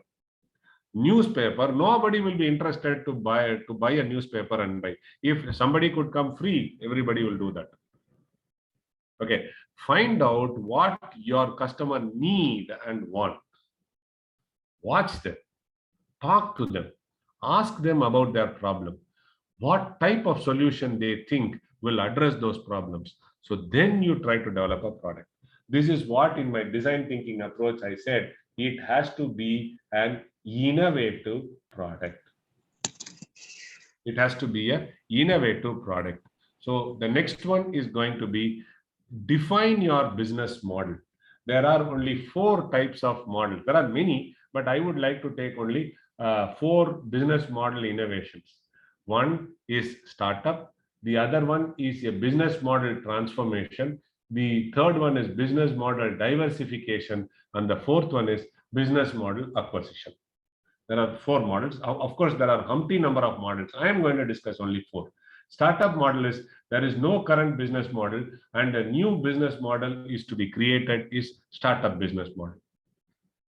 Nobody will be interested to buy a newspaper and buy. If somebody could come free, everybody will do that. Okay, find out what your customer need and want. Watch them, talk to them, ask them about their problem, what type of solution they think will address those problems. So then you try to develop a product. This is what in my design thinking approach I said, it has to be an innovative product. It has to be an innovative product. So the next one is going to be define your business model. There are only 4 types of models. There are many, but I would like to take only 4 business model innovations. One is startup. The other one is a business model transformation. The third one is business model diversification. And the fourth one is business model acquisition. There are 4 models. Of course, there are umpteen number of models. I am going to discuss only 4. Startup model is there is no current business model and a new business model is to be created is startup business model.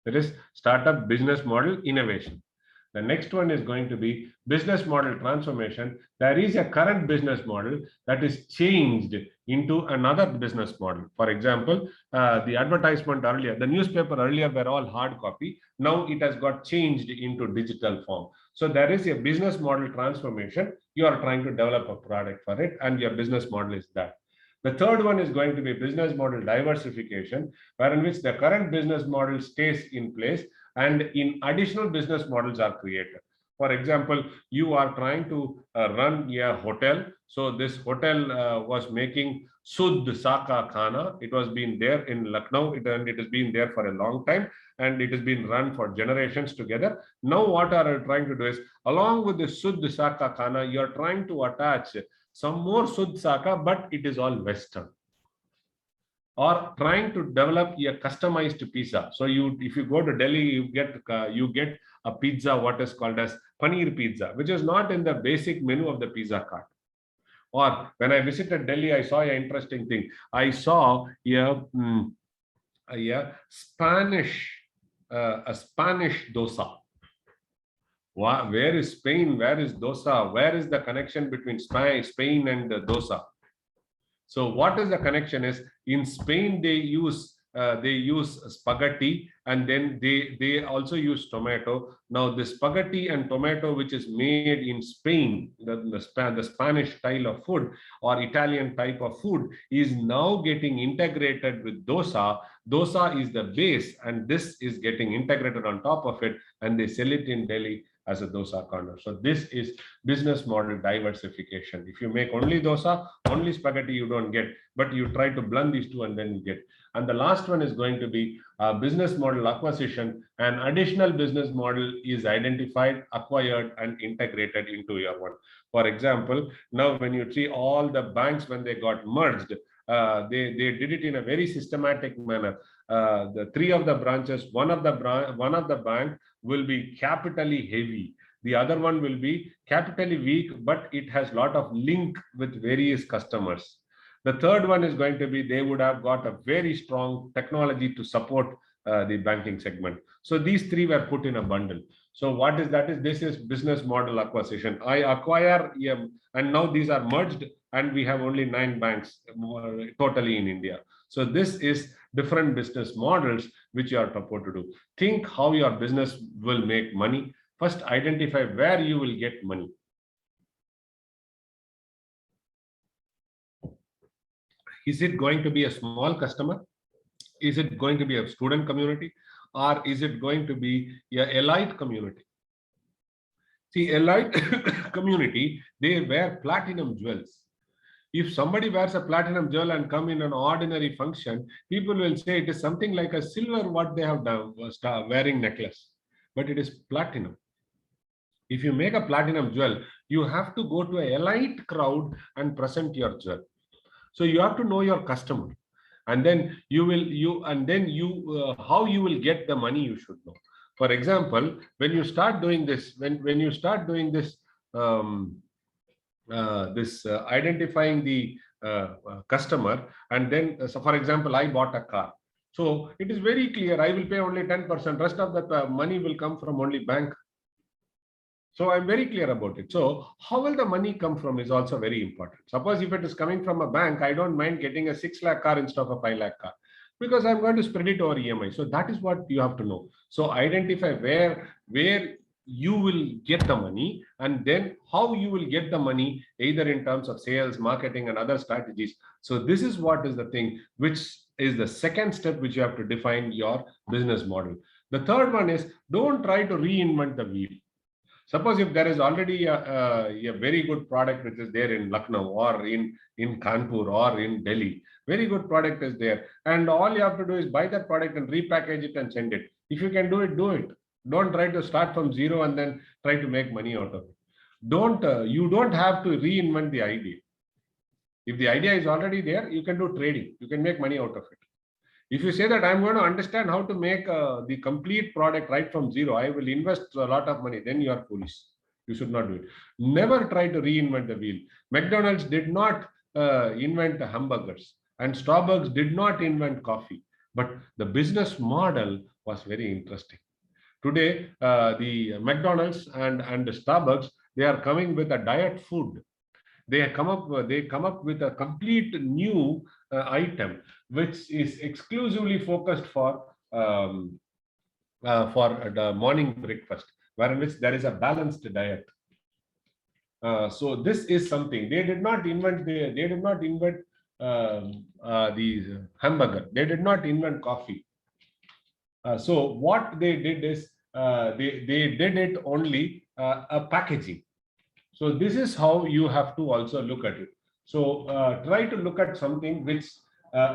That is startup business model innovation. The next one is going to be business model transformation. There is a current business model that is changed into another business model. For example, the advertisement earlier, the newspaper earlier were all hard copy. Now it has got changed into digital form. So there is a business model transformation. You are trying to develop a product for it and your business model is that. The third one is going to be business model diversification, where in which the current business model stays in place and in additional business models are created. For example, you are trying to run a hotel. So this hotel was making Suddh Saka Khana. It was been there in Lucknow and it has been there for a long time and it has been run for generations together. Now what are you trying to do is along with the Suddh Saka Khana, you are trying to attach some more Suddh Saka, but it is all Western. Or trying to develop a customized pizza. So if you go to Delhi, you get a pizza what is called as paneer pizza, which is not in the basic menu of the pizza cart. Or when I visited Delhi, I saw an interesting thing. I saw a Spanish dosa. Where is Spain? Where is dosa? Where is the connection between Spain and dosa? So what is the connection is in Spain they use spaghetti and then they also use tomato. Now the spaghetti and tomato which is made in Spain, the Spanish style of food or Italian type of food is now getting integrated with dosa. Dosa is the base and this is getting integrated on top of it and they sell it in Delhi as a dosa corner. So this is business model diversification. If you make only dosa, only spaghetti, you don't get, but you try to blend these two and then you get. And the last one is going to be business model acquisition. An additional business model is identified, acquired, and integrated into your one. For example, now when you see all the banks when they got merged, they did it in a very systematic manner. The three of the branches, one of the bank will be capitally heavy. The other one will be capitally weak, but it has lot of link with various customers. The third one is going to be, they would have got a very strong technology to support the banking segment. So these three were put in a bundle. So what is that? This is business model acquisition. I acquire, and now these are merged, and we have only 9 banks totally in India. So this is different business models which you are supposed to do. Think how your business will make money. First, identify where you will get money. Is it going to be a small customer? Is it going to be a student community? Or is it going to be an elite community? See, elite community, they wear platinum jewels. If somebody wears a platinum jewel and come in an ordinary function, people will say it is something like a silver what they have done, wearing necklace, but it is platinum. If you make a platinum jewel, you have to go to an elite crowd and present your jewel. So you have to know your customer, and then how you will get the money, you should know. For example, when you start doing this, when you start doing this, identifying the customer, and then so for example, I bought a car. So it is very clear, I will pay only 10%. Rest of the money will come from only bank. So I'm very clear about it. So how will the money come from is also very important. Suppose if it is coming from a bank, I don't mind getting a 6 lakh car instead of a 5 lakh car, because I'm going to spread it over EMI. So that is what you have to know. So identify where you will get the money, and then how you will get the money, either in terms of sales, marketing, and other strategies. So this is what is the thing, which is the second step which you have to define your business model. The third one is, don't try to reinvent the wheel. Suppose if there is already a very good product which is there in Lucknow or in Kanpur or in Delhi, very good product is there, and all you have to do is buy that product and repackage it and send it. If you can do it, do it. Don't try to start from zero and then try to make money out of it. You don't have to reinvent the idea. If the idea is already there, you can do trading. You can make money out of it. If you say that I'm going to understand how to make the complete product right from zero, I will invest a lot of money, then you are foolish. You should not do it. Never try to reinvent the wheel. McDonald's did not invent the hamburgers, and Starbucks did not invent coffee, but the business model was very interesting. Today, the McDonald's and the Starbucks, they are coming with a diet food. They come up with a complete new item which is exclusively focused for the morning breakfast, wherein which there is a balanced diet. So this is something they did not invent. They did not invent the hamburger. They did not invent coffee. So what they did is they did it only a packaging. So this is how you have to also look at it. So try to look at something which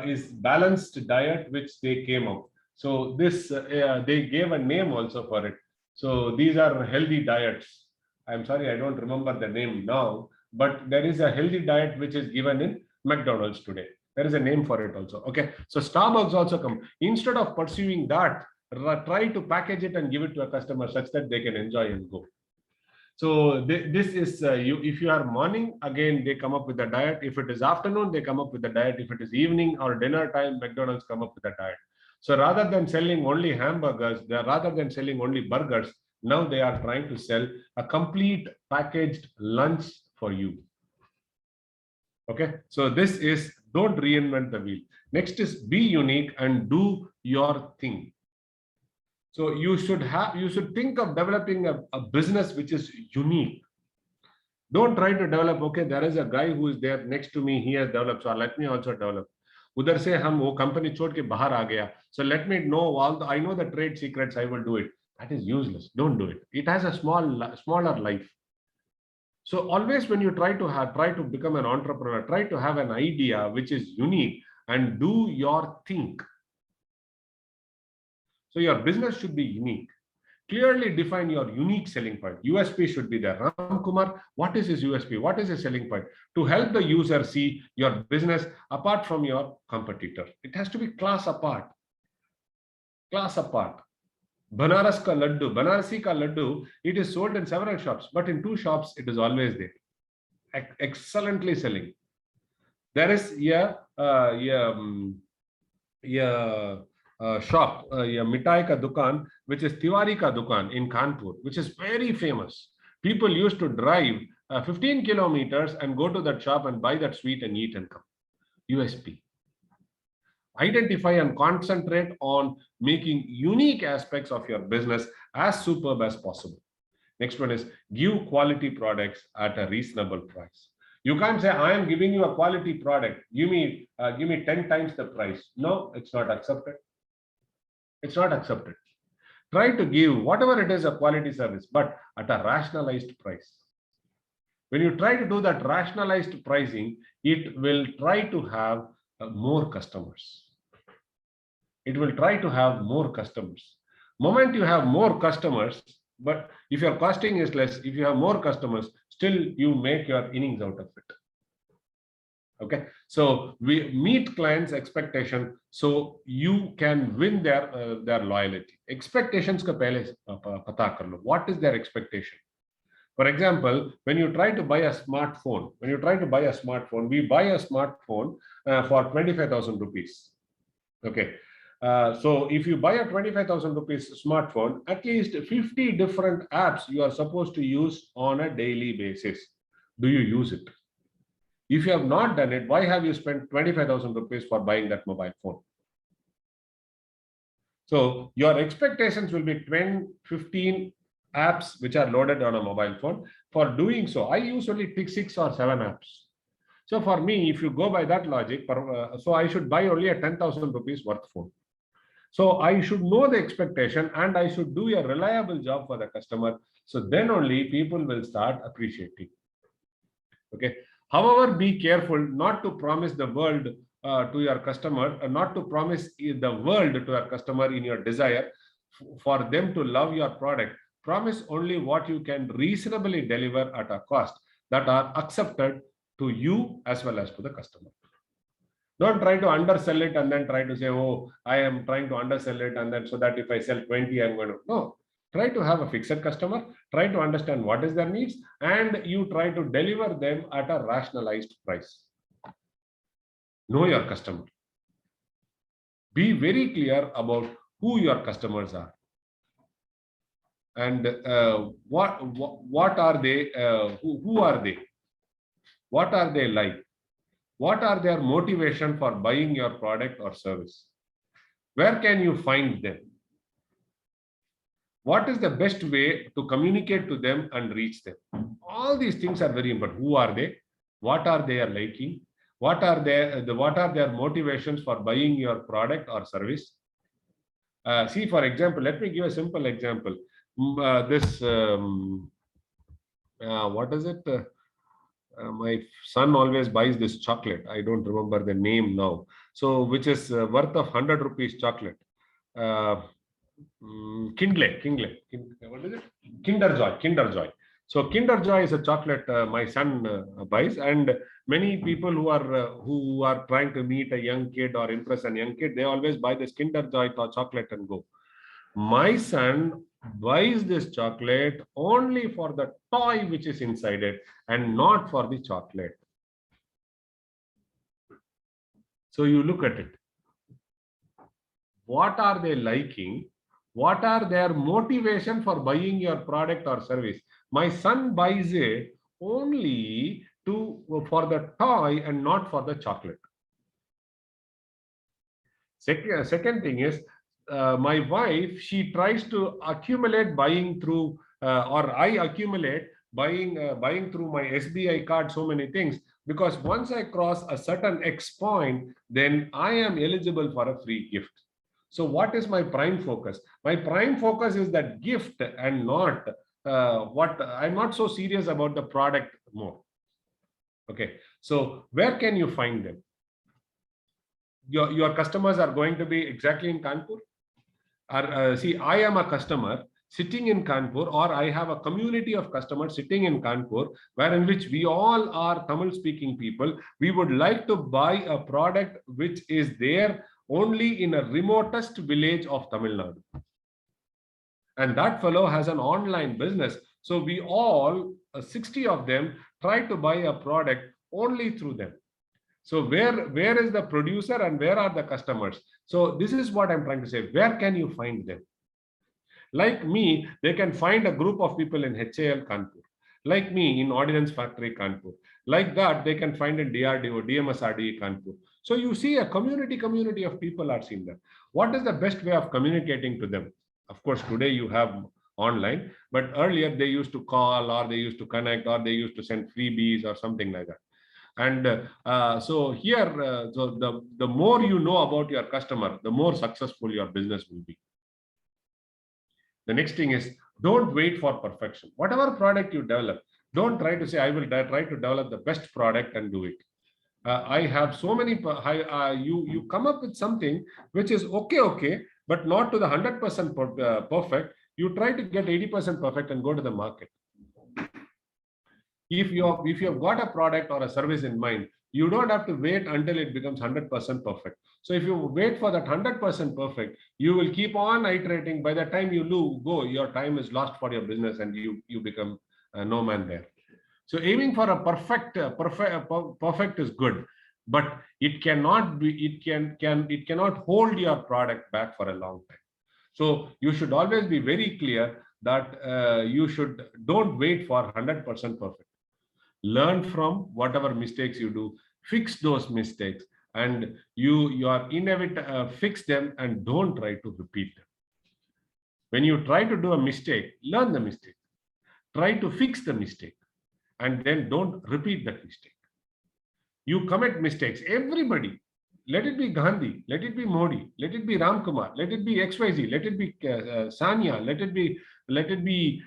is balanced diet, which they came up. So this they gave a name also for it. So these are healthy diets. I'm sorry, I don't remember the name now, but there is a healthy diet which is given in McDonald's today. There is a name for it also. Okay. So Starbucks also come. Instead of pursuing that, try to package it and give it to a customer such that they can enjoy and go. So this is if you are morning, again they come up with a diet. If it is afternoon, they come up with a diet. If it is evening or dinner time, McDonald's come up with a diet. So rather than selling only hamburgers, rather than selling only burgers, now they are trying to sell a complete packaged lunch for you. Okay, so this is, don't reinvent the wheel. Next is, be unique and do your thing. So you should think of developing a business which is unique. Don't try to develop, okay, there is a guy who is there next to me, he has developed, so let me also develop. Udhar se hum wo company chhod ke bahar aa gaya, so let me know I know the trade secrets, I will do it. That is useless. Don't do it. It has a smaller life. So always when you try to become an entrepreneur, try to have an idea which is unique and do your thing. So your business should be unique. Clearly define your unique selling point. USP should be there. Ram Kumar, what is his USP? What is his selling point? To help the user see your business apart from your competitor. It has to be class apart. Class apart. Banaras ka laddu, Banarasi ka laddu, it is sold in several shops, but in 2 shops, it is always there. Excellently selling. There is shop, Mitai ka dukan, which is Tiwari ka dukan in Kanpur, which is very famous. People used to drive 15 kilometers and go to that shop and buy that sweet and eat and come. USP. Identify and concentrate on making unique aspects of your business as superb as possible. Next one is give quality products at a reasonable price. You can't say, I am giving you a quality product. Give me 10 times the price. No, it's not accepted. It's not accepted. Try to give whatever it is a quality service, but at a rationalized price. When you try to do that rationalized pricing, it will try to have more customers. It will try to have more customers. Moment you have more customers, but if your costing is less, if you have more customers, still you make your innings out of it. Okay, so we meet clients' expectation so you can win their loyalty. Expectations ka pehle pata kar lo. What is their expectation? For example, when you try to buy a smartphone, we buy a smartphone for 25,000 rupees. Okay. So if you buy a 25,000 rupees smartphone, at least 50 different apps you are supposed to use on a daily basis. Do you use it? If you have not done it, why have you spent 25,000 rupees for buying that mobile phone? So your expectations will be 15 apps which are loaded on a mobile phone. For doing so, I usually pick 6 or 7 apps. So for me, if you go by that logic, so I should buy only a 10,000 rupees worth phone. So I should know the expectation and I should do a reliable job for the customer. So then only people will start appreciating. Okay. However, be careful not to promise the world to your customer, not to promise the world to your customer in your desire for them to love your product. Promise only what you can reasonably deliver at a cost that are accepted to you as well as to the customer. Don't try to undersell it and then try to say, oh, I am trying to undersell it and then so that if I sell 20, I'm going to. No, try to have a fixed customer, try to understand what is their needs, and you try to deliver them at a rationalized price. Know your customer. Be very clear about who your customers are. And what are they, who are they? What are they like? What are their motivation for buying your product or service? Where can you find them? What is the best way to communicate to them and reach them? All these things are very important. Who are they? What are they liking? What are their motivations for buying your product or service? See, for example, let me give a simple example. What is it? My son always buys this chocolate. I don't remember the name now. So, which is worth of 100 rupees chocolate. Kindle. What is it? Kinder Joy. So, Kinder Joy is a chocolate my son buys, and many people who are trying to meet a young kid or impress a young kid, they always buy this Kinder Joy chocolate and go. My son buys this chocolate only for the toy which is inside it and not for the chocolate. So you look at it. What are they liking? What are their motivation for buying your product or service? My son buys it only for the toy and not for the chocolate. Second thing is, my wife, she tries to accumulate buying through, or I accumulate buying through my SBI card, so many things, because once I cross a certain X point, then I am eligible for a free gift. So what is my prime focus? My prime focus is that gift and not I'm not so serious about the product more. Okay, so where can you find them? Your customers are going to be exactly in Kanpur. See, I am a customer. sitting in Kanpur, or I have a community of customers sitting in Kanpur, wherein which we all are Tamil speaking people. We would like to buy a product which is there only in a remotest village of Tamil Nadu. And that fellow has an online business. So we all, 60 of them, try to buy a product only through them. So where is the producer and where are the customers? So this is what I'm trying to say. Where can you find them? Like me, they can find a group of people in HAL Kanpur. Like me, in Ordnance Factory Kanpur. Like that, they can find in DRDO, DMSRDE Kanpur. So you see a community of people are seen there. What is the best way of communicating to them? Of course, today you have online, but earlier they used to call, or they used to connect, or they used to send freebies or something like that. And so here, so the more you know about your customer, the more successful your business will be. The next thing is, don't wait for perfection. Whatever product you develop, don't try to say, I will try to develop the best product and do it. I have so many, you come up with something which is okay, but not to the 100% perfect. You try to get 80% perfect and go to the market. If you have got a product or a service in mind, you don't have to wait until it becomes 100% perfect. So if you wait for that 100% perfect, you will keep on iterating. By the time you go, your time is lost for your business and you become no man there. So aiming for a perfect is good, but it cannot be, it cannot hold your product back for a long time. So you should always be very clear that don't wait for 100% perfect. Learn from whatever mistakes you do, fix those mistakes, and you are inevitable, fix them and don't try to repeat them. When you try to do a mistake, learn the mistake, try to fix the mistake, and then don't repeat that mistake. You commit mistakes, everybody, let it be Gandhi, let it be Modi, let it be Ram Kumar, let it be XYZ, let it be Sania, let it be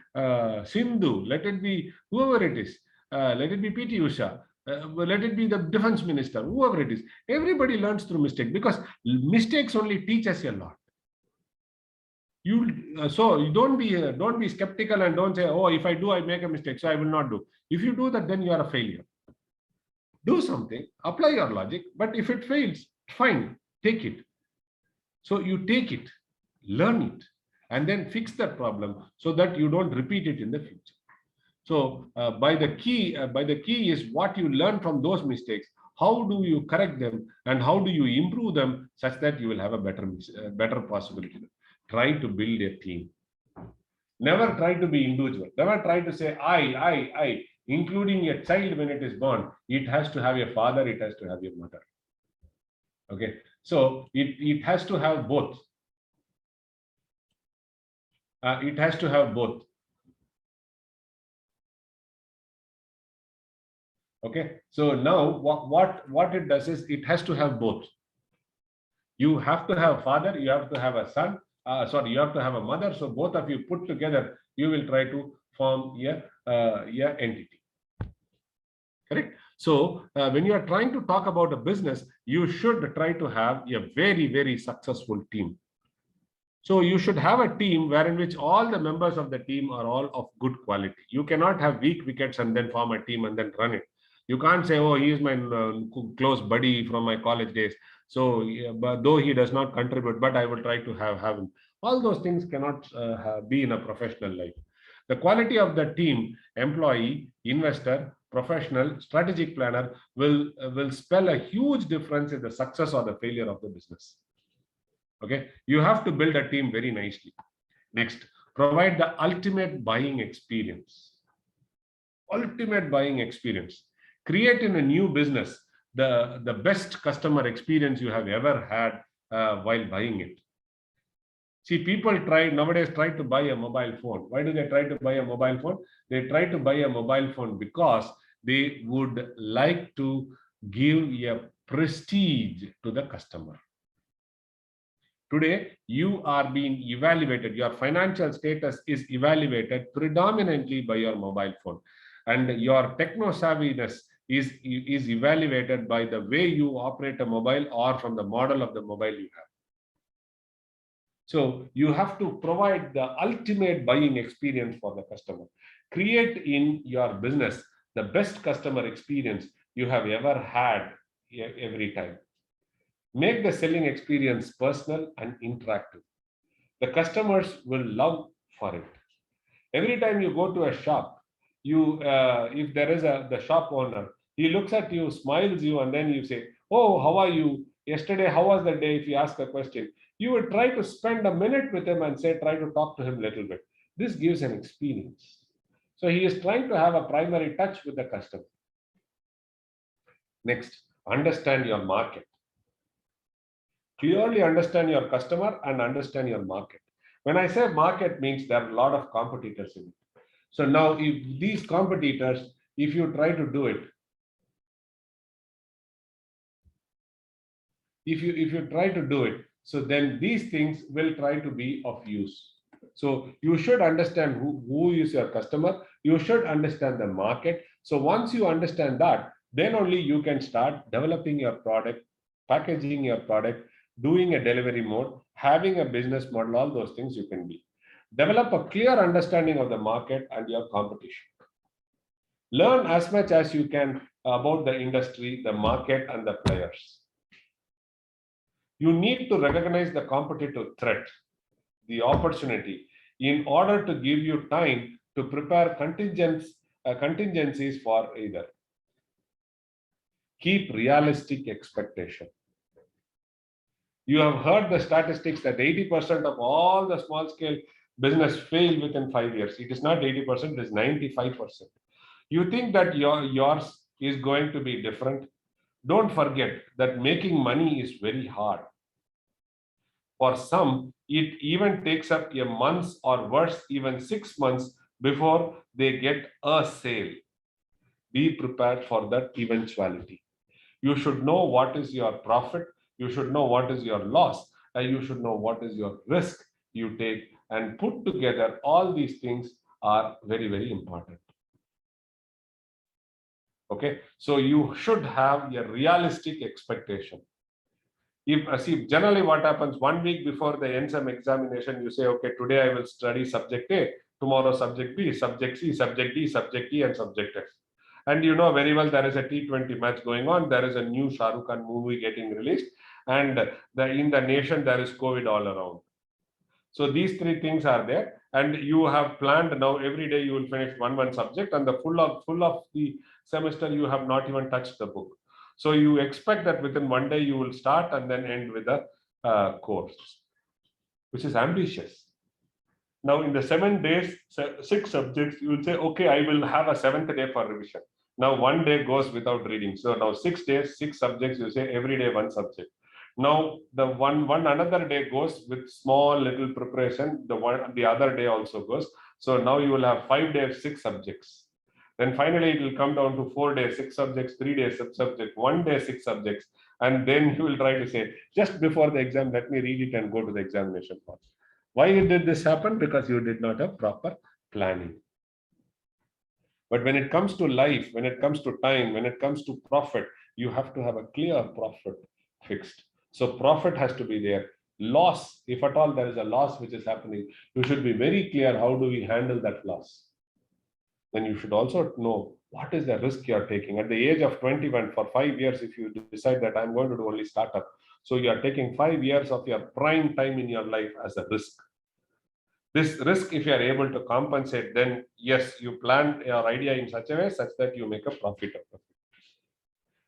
Sindhu, let it be whoever it is. Let it be PT Usha, let it be the defense minister, whoever it is. Everybody learns through mistake, because mistakes only teach us a lot. So you don't be skeptical and don't say, oh, if I do, I make a mistake, so I will not do. If you do that, then you are a failure. Do something, apply your logic, but if it fails, fine, take it. So you take it, learn it, and then fix that problem so that you don't repeat it in the future. So by the key is what you learn from those mistakes. How do you correct them and how do you improve them such that you will have a better possibility? Try to build a team. Never try to be individual. Never try to say I, including a child when it is born. It has to have a father. It has to have a mother. Okay. So it has to have both. It has to have both. Okay, so now what it does is it has to have both. You have to have a father, you have to have a son, you have to have a mother. So both of you put together, you will try to form a entity. Correct? So when you are trying to talk about a business, you should try to have a very, very successful team. So you should have a team wherein which all the members of the team are all of good quality. You cannot have weak wickets and then form a team and then run it. You can't say, oh, he is my close buddy from my college days. So but though he does not contribute, but I will try to have him. All those things cannot be in a professional life. The quality of the team, employee, investor, professional, strategic planner will spell a huge difference in the success or the failure of the business. Okay, you have to build a team very nicely. Next, provide the ultimate buying experience. Ultimate buying experience. Create in a new business the best customer experience you have ever had while buying it. See, people nowadays try to buy a mobile phone. Why do they try to buy a mobile phone? They try to buy a mobile phone because they would like to give a prestige to the customer. Today, you are being evaluated. Your financial status is evaluated predominantly by your mobile phone. And your techno savviness is evaluated by the way you operate a mobile or from the model of the mobile you have. So you have to provide the ultimate buying experience for the customer. Create in your business the best customer experience you have ever had every time. Make the selling experience personal and interactive. The customers will love for it. Every time you go to a shop, if there is the shop owner, he looks at you, smiles you, and then you say, "Oh, how are you? Yesterday, how was the day?" If you ask a question, you would try to spend a minute with him and say, try to talk to him a little bit. This gives an experience. So he is trying to have a primary touch with the customer. Next, understand your market. Clearly understand your customer and understand your market. When I say market, means there are a lot of competitors in it. So now if these competitors, if you try to do it, if you try to do it, so then these things will try to be of use. So you should understand who is your customer. You should understand the market. So once you understand that, then only you can start developing your product, packaging your product, doing a delivery mode, having a business model, all those things you can be. Develop a clear understanding of the market and your competition. Learn as much as you can about the industry, the market, and the players. You need to recognize the competitive threat, the opportunity, in order to give you time to prepare contingencies for either. Keep realistic expectation. You have heard the statistics that 80% of all the small scale business fail within 5 years. It is not 80%, it is 95%. You think that yours is going to be different? Don't forget that making money is very hard. For some, it even takes up a month or worse, even 6 months before they get a sale. Be prepared for that eventuality. You should know what is your profit, you should know what is your loss, and you should know what is your risk you take, and put together all these things are very, very important. Okay, so you should have a realistic expectation. See, generally what happens, 1 week before the NSEM examination, you say, okay, today I will study subject A, tomorrow subject B, subject C, subject D, subject E, and subject F. And you know very well there is a T20 match going on, there is a new Shah Rukh Khan movie getting released, and in the nation there is COVID all around. So these three things are there, and you have planned now every day you will finish one subject, and the full of the semester you have not even touched the book. So you expect that within 1 day you will start and then end with a course, which is ambitious. Now in the 7 days, 6 subjects, you will say, okay, I will have a 7th day for revision. Now 1 day goes without reading. So now 6 days, 6 subjects, you say every day 1 subject. Now the one another day goes with small little preparation. The other day also goes. So now you will have 5 days, 6 subjects. Then finally it will come down to 4 days, 6 subjects, 3 days, 6 subjects, 1 day, 6 subjects. And then you will try to say, just before the exam, let me read it and go to the examination hall. Why did this happen? Because you did not have proper planning. But when it comes to life, when it comes to time, when it comes to profit, you have to have a clear profit fixed. So profit has to be there. Loss, if at all there is a loss which is happening, you should be very clear how do we handle that loss. Then you should also know what is the risk you are taking. At the age of 21, for 5 years, if you decide that I'm going to do only startup, so you are taking 5 years of your prime time in your life as a risk. This risk, if you are able to compensate, then yes, you plan your idea in such a way such that you make a profit of it.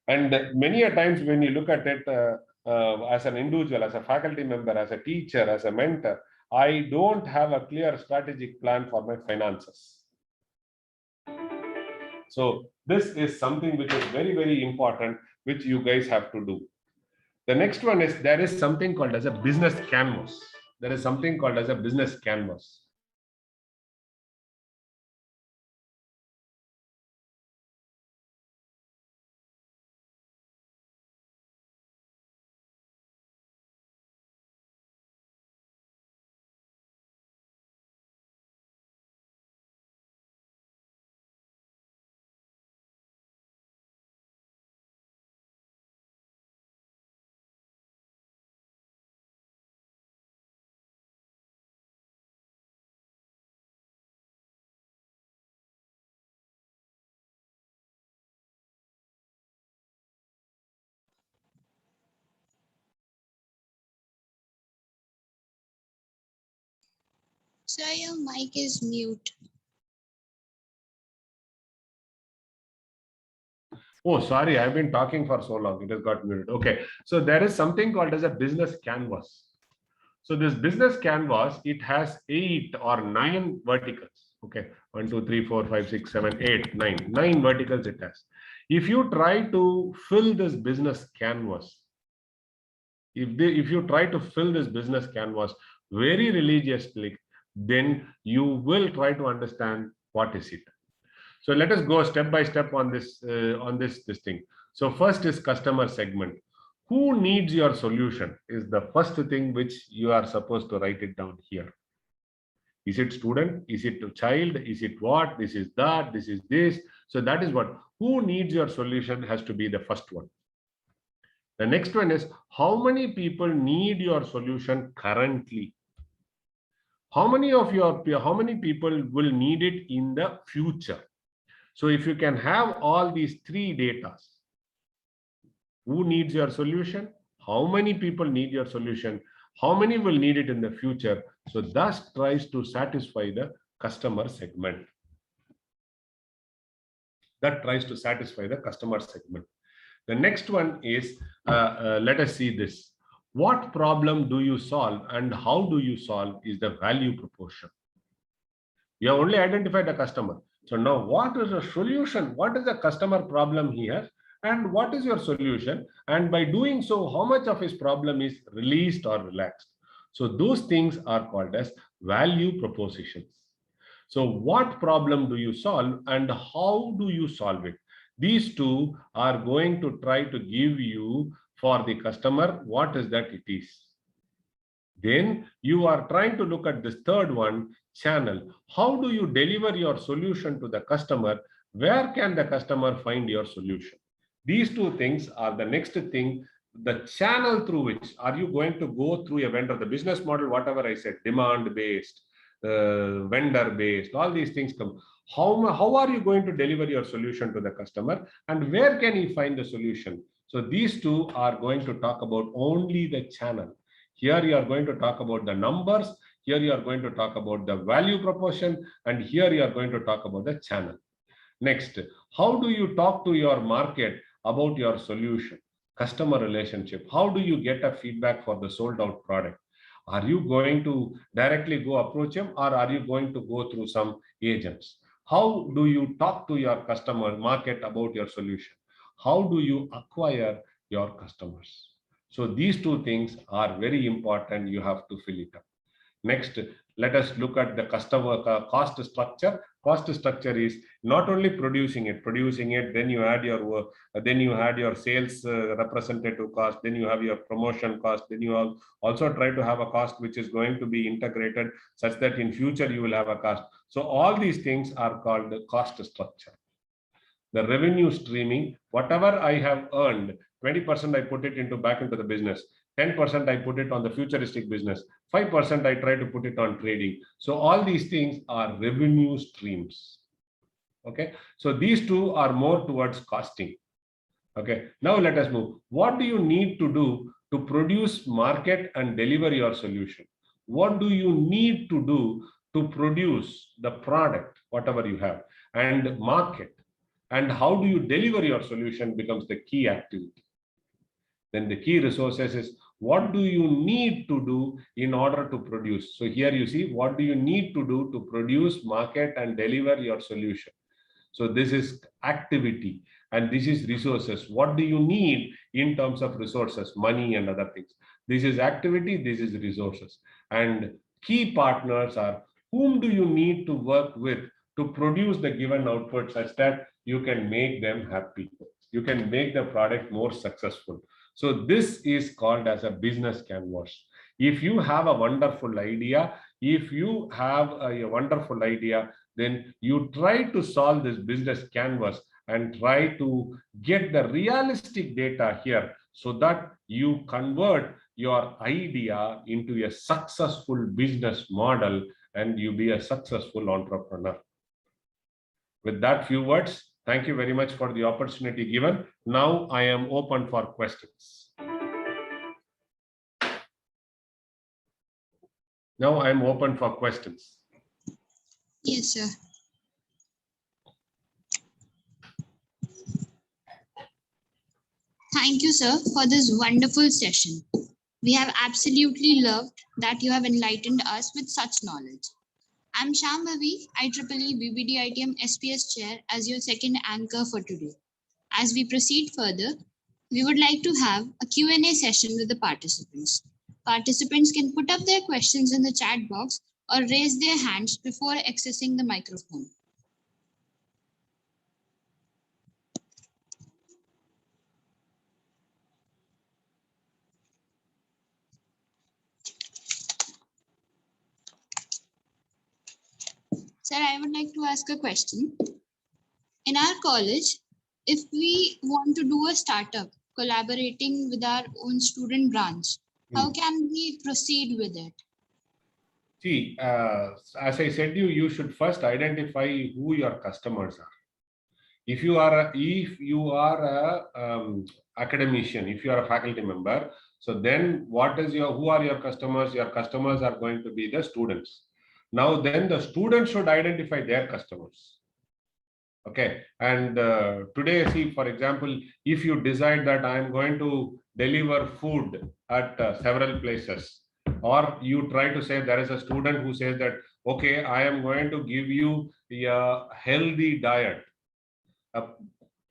And many a times when you look at it as an individual, as a faculty member, as a teacher, as a mentor, I don't have a clear strategic plan for my finances. So this is something which is very, very important, which you guys have to do. The next one is there is something called as a business canvas. There is something called as a business canvas. Sir, your mic is mute. Oh, sorry, I've been talking for so long. It has got muted. Okay. So there is something called as a business canvas. So this business canvas, it has 8 or 9 verticals. Okay. 1, 2, 3, 4, 5, 6, 7, 8, 9. 9 verticals it has. If you try to fill this business canvas, if you try to fill this business canvas very religiously, then you will try to understand what is it. So let us go step by step on this thing. So first is customer segment. Who needs your solution is the first thing which you are supposed to write it down here. Is it student? Is it a child? Is it what? This is that. This is this. So that is what. Who needs your solution has to be the first one. The next one is how many people need your solution currently? How many people will need it in the future? So if you can have all these 3 data, who needs your solution, how many people need your solution, how many will need it in the future, so thus tries to satisfy the customer segment. That tries to satisfy the customer segment. The next one is, let us see this. What problem do you solve and how do you solve is the value proposition. You have only identified the customer. So now what is the solution? What is the customer problem here? And what is your solution? And by doing so, how much of his problem is released or relaxed? So those things are called as value propositions. So what problem do you solve and how do you solve it? These two are going to try to give you for the customer what is that it is. Then you are trying to look at this third one, channel. How do you deliver your solution to the customer? Where can the customer find your solution? These two things are the next thing. The channel through which are you going to go through a vendor, the business model, whatever I said, demand based, vendor based, all these things come. How are you going to deliver your solution to the customer and where can he find the solution? So these two are going to talk about only the channel. Here you are going to talk about the numbers, here you are going to talk about the value proposition, and here you are going to talk about the channel. Next, how do you talk to your market about your solution? Customer relationship. How do you get a feedback for the sold out product? Are you going to directly go approach him or are you going to go through some agents? How do you talk to your customer market about your solution? How do you acquire your customers? So these two things are very important. You have to fill it up. Next, let us look at the customer cost structure. Cost structure is not only producing it, then you add your sales representative cost, then you have your promotion cost, then you also try to have a cost which is going to be integrated such that in future you will have a cost. So all these things are called the cost structure. The revenue streaming, whatever I have earned, 20% I put it back into the business, 10% I put it on the futuristic business, 5% I try to put it on trading. So all these things are revenue streams. Okay, so these two are more towards costing. Okay, now let us move. What do you need to do to produce, market, and deliver your solution? What do you need to do to produce the product, whatever you have, and market? And how do you deliver your solution becomes the key activity. Then the key resources is what do you need to do in order to produce? So here you see what do you need to do to produce, market, and deliver your solution. So this is activity and this is resources. What do you need in terms of resources, money and other things? This is activity, this is resources. And key partners are whom do you need to work with to produce the given output such that you can make them happy. You can make the product more successful. So this is called as a business canvas. If you have a wonderful idea, then you try to solve this business canvas and try to get the realistic data here so that you convert your idea into a successful business model and you be a successful entrepreneur. With that few words, thank you very much for the opportunity given. Now I am open for questions. Now I am open for questions. Yes, sir. Thank you, sir, for this wonderful session. We have absolutely loved that you have enlightened us with such knowledge. I'm Shambhavi, IEEE BBD ITM SPS Chair, as your second anchor for today. As we proceed further, we would like to have a Q&A session with the participants. Participants can put up their questions in the chat box or raise their hands before accessing the microphone. Sir, I would like to ask a question. In our college, if we want to do a startup collaborating with our own student branch, how can we proceed with it? See, as I said, you should first identify who your customers are. If you are a academician, if you are a faculty member, so then who are your customers? Your customers are going to be the students. Now, then the students should identify their customers. Okay, and today, see, for example, if you decide that I am going to deliver food at several places, or you try to say there is a student who says that, okay, I am going to give you a healthy diet, a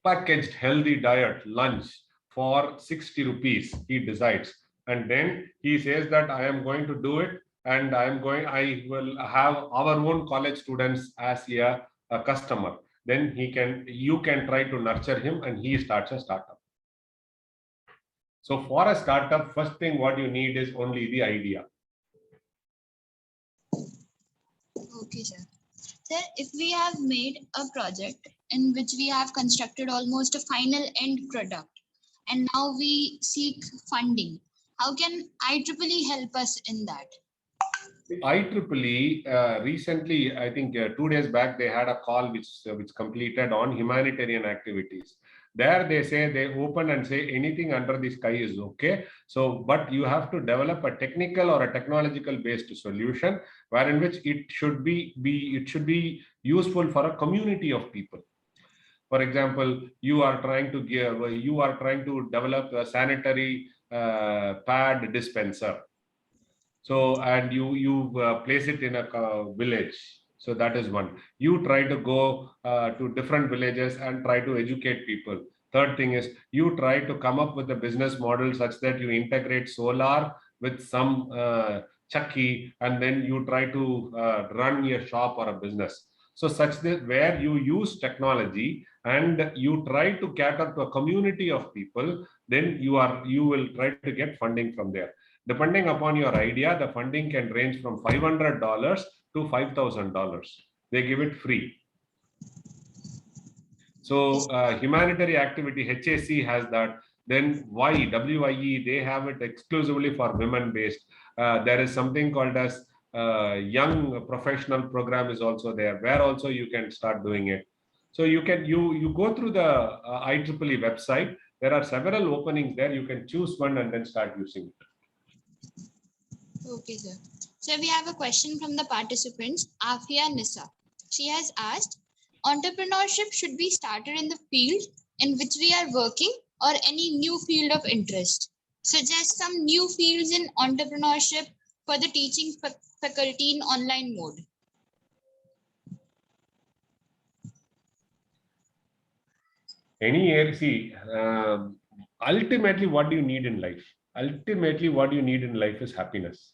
packaged healthy diet lunch for 60 rupees, he decides. And then he says that I am going to do it, and I will have our own college students as a customer. Then you can try to nurture him, and he starts a startup. So for a startup, first thing what you need is only the idea. Okay, sir. Sir, if we have made a project in which we have constructed almost a final end product, and now we seek funding, how can IEEE help us in that? IEEE recently, I think 2 days back, they had a call which completed on humanitarian activities. There they say, they open and say anything under the sky is okay. So, but you have to develop a technical or a technological based solution, wherein which it should be useful for a community of people. For example, you are trying to develop a sanitary pad dispenser. So, and you place it in a village. So that is one. You try to go to different villages and try to educate people. Third thing is you try to come up with a business model such that you integrate solar with some chucky, and then you try to run your shop or a business. So such that where you use technology and you try to cater to a community of people, then you will try to get funding from there. Depending upon your idea, the funding can range from $500 to $5,000. They give it free. So humanitarian activity, HAC has that. Then WIE, they have it exclusively for women-based. There is something called as young professional program is also there, where also you can start doing it. So you go through the IEEE website. There are several openings there. You can choose one and then start using it. Okay, sir. So we have a question from the participants, Afia Nisa. She has asked, entrepreneurship should be started in the field in which we are working or any new field of interest? Suggest some new fields in entrepreneurship for the teaching faculty in online mode. Any area, see, ultimately, what do you need in life? Ultimately, what you need in life is happiness.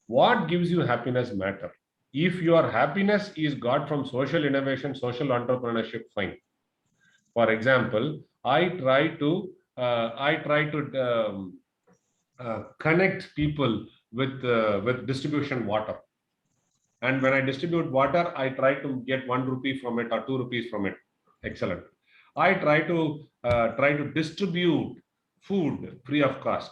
What gives you happiness matter. If your happiness is got from social innovation, social entrepreneurship, fine. For example, I try to connect people with distribution water. And when I distribute water, I try to get 1 rupee from it or 2 rupees from it. Excellent. I try to distribute food free of cost.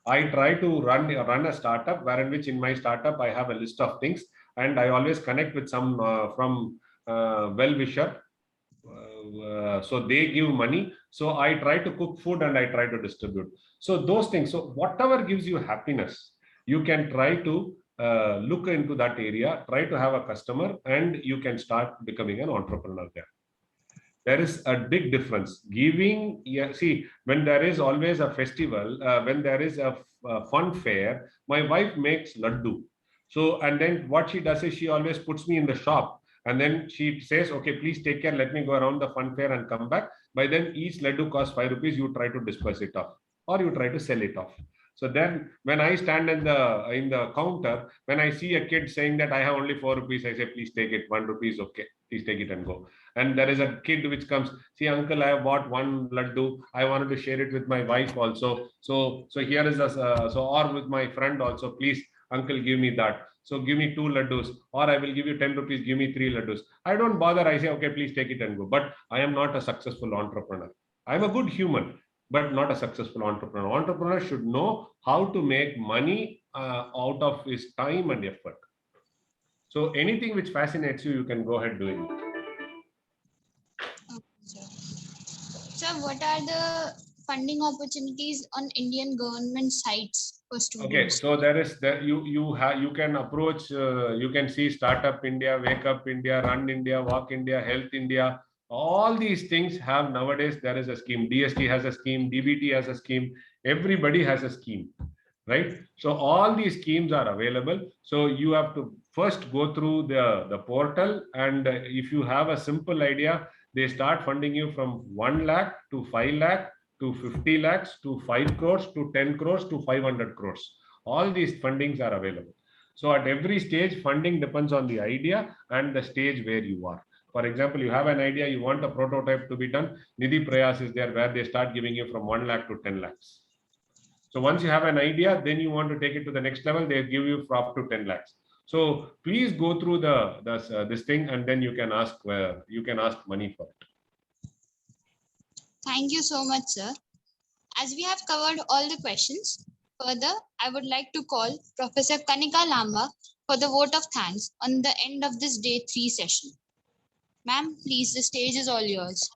I try to run a startup wherein which in my startup I have a list of things, and I always connect with some from well-wisher. So they give money. So I try to cook food and I try to distribute. So those things. So whatever gives you happiness, you can try to look into that area, try to have a customer, and you can start becoming an entrepreneur there. There is a big difference. Giving, yeah, see, when there is always a festival, when there is a fun fair, my wife makes laddu. So, and then what she does is she always puts me in the shop, and then she says, okay, please take care, let me go around the fun fair and come back. By then, each laddu costs 5 rupees, you try to disperse it off, or you try to sell it off. So then when I stand in the counter, when I see a kid saying that I have only 4 rupees, I say, please take it, 1 rupee is okay, please take it and go. And there is a kid which comes, see, uncle, I have bought one laddu, I wanted to share it with my wife also, so here is a or with my friend also, please uncle, give me that, so give me 2 laddus, or I will give you 10 rupees, give me 3 laddus. I don't bother, I say, okay, please take it and go. But I am not a successful entrepreneur. I am a good human, but not a successful entrepreneur. Entrepreneur should know how to make money out of his time and effort. So anything which fascinates you, you can go ahead doing it. Sir, what are the funding opportunities on Indian government sites for students? Okay, so there is that you can approach, you can see Startup India, Wake Up India, Run India, Walk India, Health India. All these things have nowadays, there is a scheme. DST has a scheme, DBT has a scheme, everybody has a scheme, right? So all these schemes are available. So you have to first go through the portal, and if you have a simple idea, they start funding you from 1 lakh to 5 lakh to 50 lakhs to 5 crores to 10 crores to 500 crores. All these fundings are available. So at every stage, funding depends on the idea and the stage where you are. For example, you have an idea, you want a prototype to be done, Nidhi Prayas is there where they start giving you from 1 lakh to 10 lakhs. So once you have an idea, then you want to take it to the next level, they give you for up to 10 lakhs. So please go through this thing, and then you can ask money for it. Thank you so much, sir. As we have covered all the questions, further, I would like to call Professor Kanika Lamba for the vote of thanks on the end of this day 3 session. Ma'am, please, the stage is all yours.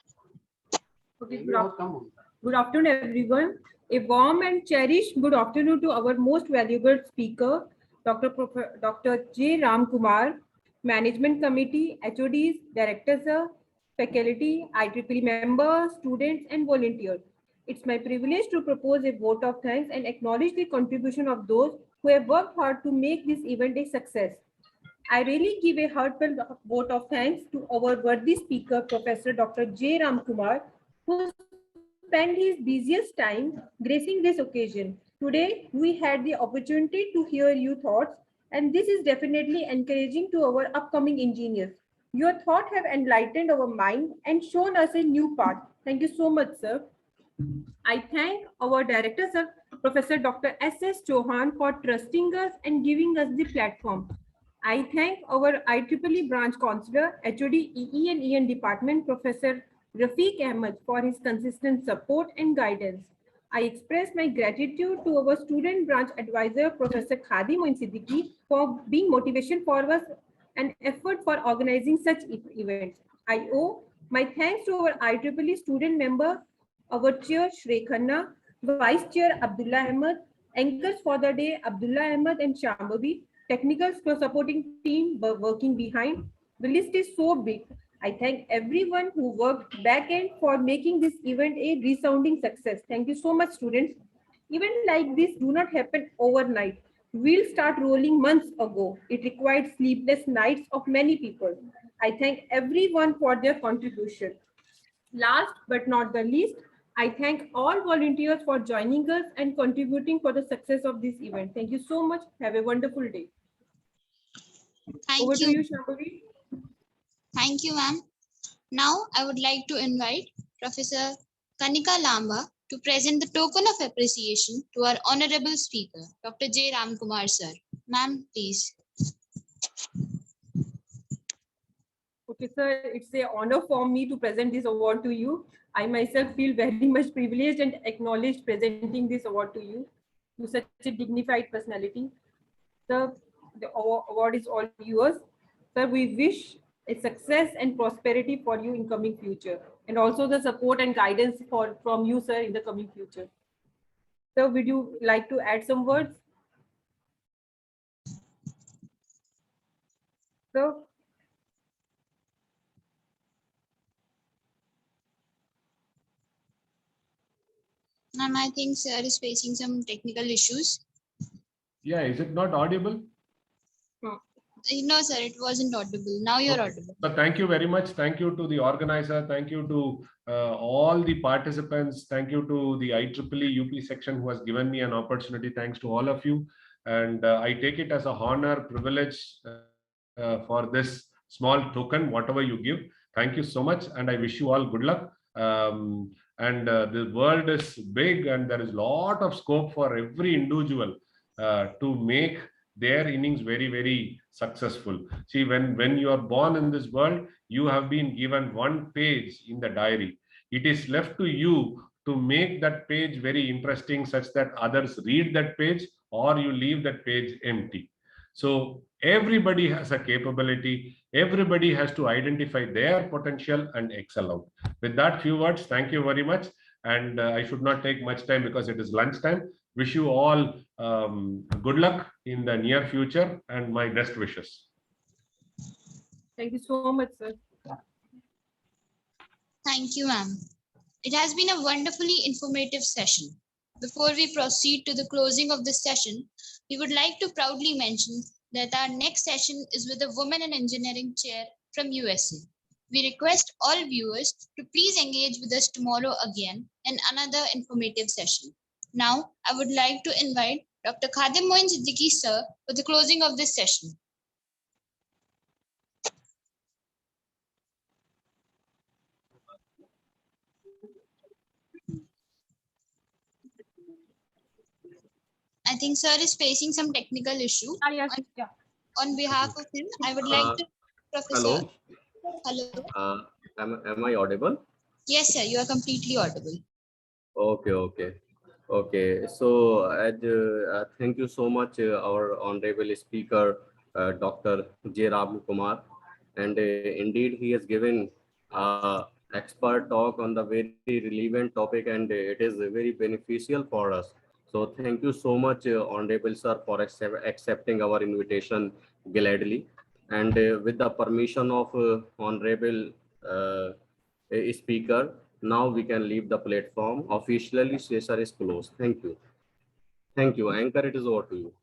Okay, good afternoon, everyone. A warm and cherished good afternoon to our most valuable speaker, Dr. J. Ram Kumar, Management Committee, HODs, Directors, faculty, IEEE members, students, and volunteers. It's my privilege to propose a vote of thanks and acknowledge the contribution of those who have worked hard to make this event a success. I really give a heartfelt vote of thanks to our worthy speaker, Professor Dr. J. Ram Kumar, who spent his busiest time gracing this occasion. Today, we had the opportunity to hear your thoughts, and this is definitely encouraging to our upcoming engineers. Your thoughts have enlightened our mind and shown us a new path. Thank you so much, sir. I thank our director, sir, Professor Dr. S.S. Chauhan, for trusting us and giving us the platform. I thank our IEEE branch counselor, HOD, EE and EN department, Professor Rafiq Ahmed, for his consistent support and guidance. I express my gratitude to our student branch advisor, Professor Khadi Moin Siddiqui, for being motivation for us and effort for organizing such events. I owe my thanks to our IEEE student member, our chair Shrey Khanna, vice chair Abdullah Ahmed, anchors for the day Abdullah Ahmed and Shambhavi, technical supporting team working behind. The list is so big. I thank everyone who worked back end for making this event a resounding success. Thank you so much, students. Events like this do not happen overnight. We'll start rolling months ago. It required sleepless nights of many people. I thank everyone for their contribution. Last but not the least, I thank all volunteers for joining us and contributing for the success of this event. Thank you so much. Have a wonderful day. Over to you, Shambhavi. Thank you, ma'am. Now, I would like to invite Professor Kanika Lamba to present the token of appreciation to our honorable speaker, Dr. J. Ram Kumar, sir. Ma'am, please. Okay, sir, it's an honor for me to present this award to you. I myself feel very much privileged and acknowledged presenting this award to you, to such a dignified personality. Sir, the award is all yours. Sir, we wish a success and prosperity for you in coming future, and also the support and guidance from you, sir, in the coming future. Sir, would you like to add some words? sir. Ma'am, I think sir is facing some technical issues. Yeah, is it not audible? No, sir, it wasn't audible. Now you're Okay. audible. So thank you very much. Thank you to the organizer. Thank you to all the participants. Thank you to the IEEE UP section who has given me an opportunity. Thanks to all of you. And I take it as a honor, privilege for this small token, whatever you give. Thank you so much. And I wish you all good luck. The world is big and there is a lot of scope for every individual to make their innings very, very successful. See, when you are born in this world, you have been given one page in the diary. It is left to you to make that page very interesting such that others read that page or you leave that page empty. So everybody has a capability. Everybody has to identify their potential and excel out. With that few words, thank you very much. And I should not take much time because it is lunchtime. Wish you all good luck in the near future and my best wishes. Thank you so much, sir. Thank you, ma'am. It has been a wonderfully informative session. Before we proceed to the closing of this session, we would like to proudly mention that our next session is with a Women in Engineering chair from USA. We request all viewers to please engage with us tomorrow again in another informative session. Now, I would like to invite Dr. Khadim Moin Siddiqui sir for the closing of this session. I think sir is facing some technical issue. Yes, yeah. On behalf of him, I would like to Professor. Hello. Am I audible? Yes, sir, you are completely audible. Okay. So, thank you so much, our honorable speaker, Dr. J. Ram Kumar, and indeed he has given expert talk on the very relevant topic, and it is very beneficial for us. So, thank you so much, honorable sir, for accepting our invitation gladly, and with the permission of honorable speaker. Now we can leave the platform. Officially, session is closed. Thank you. Thank you. Anchor, it is over to you.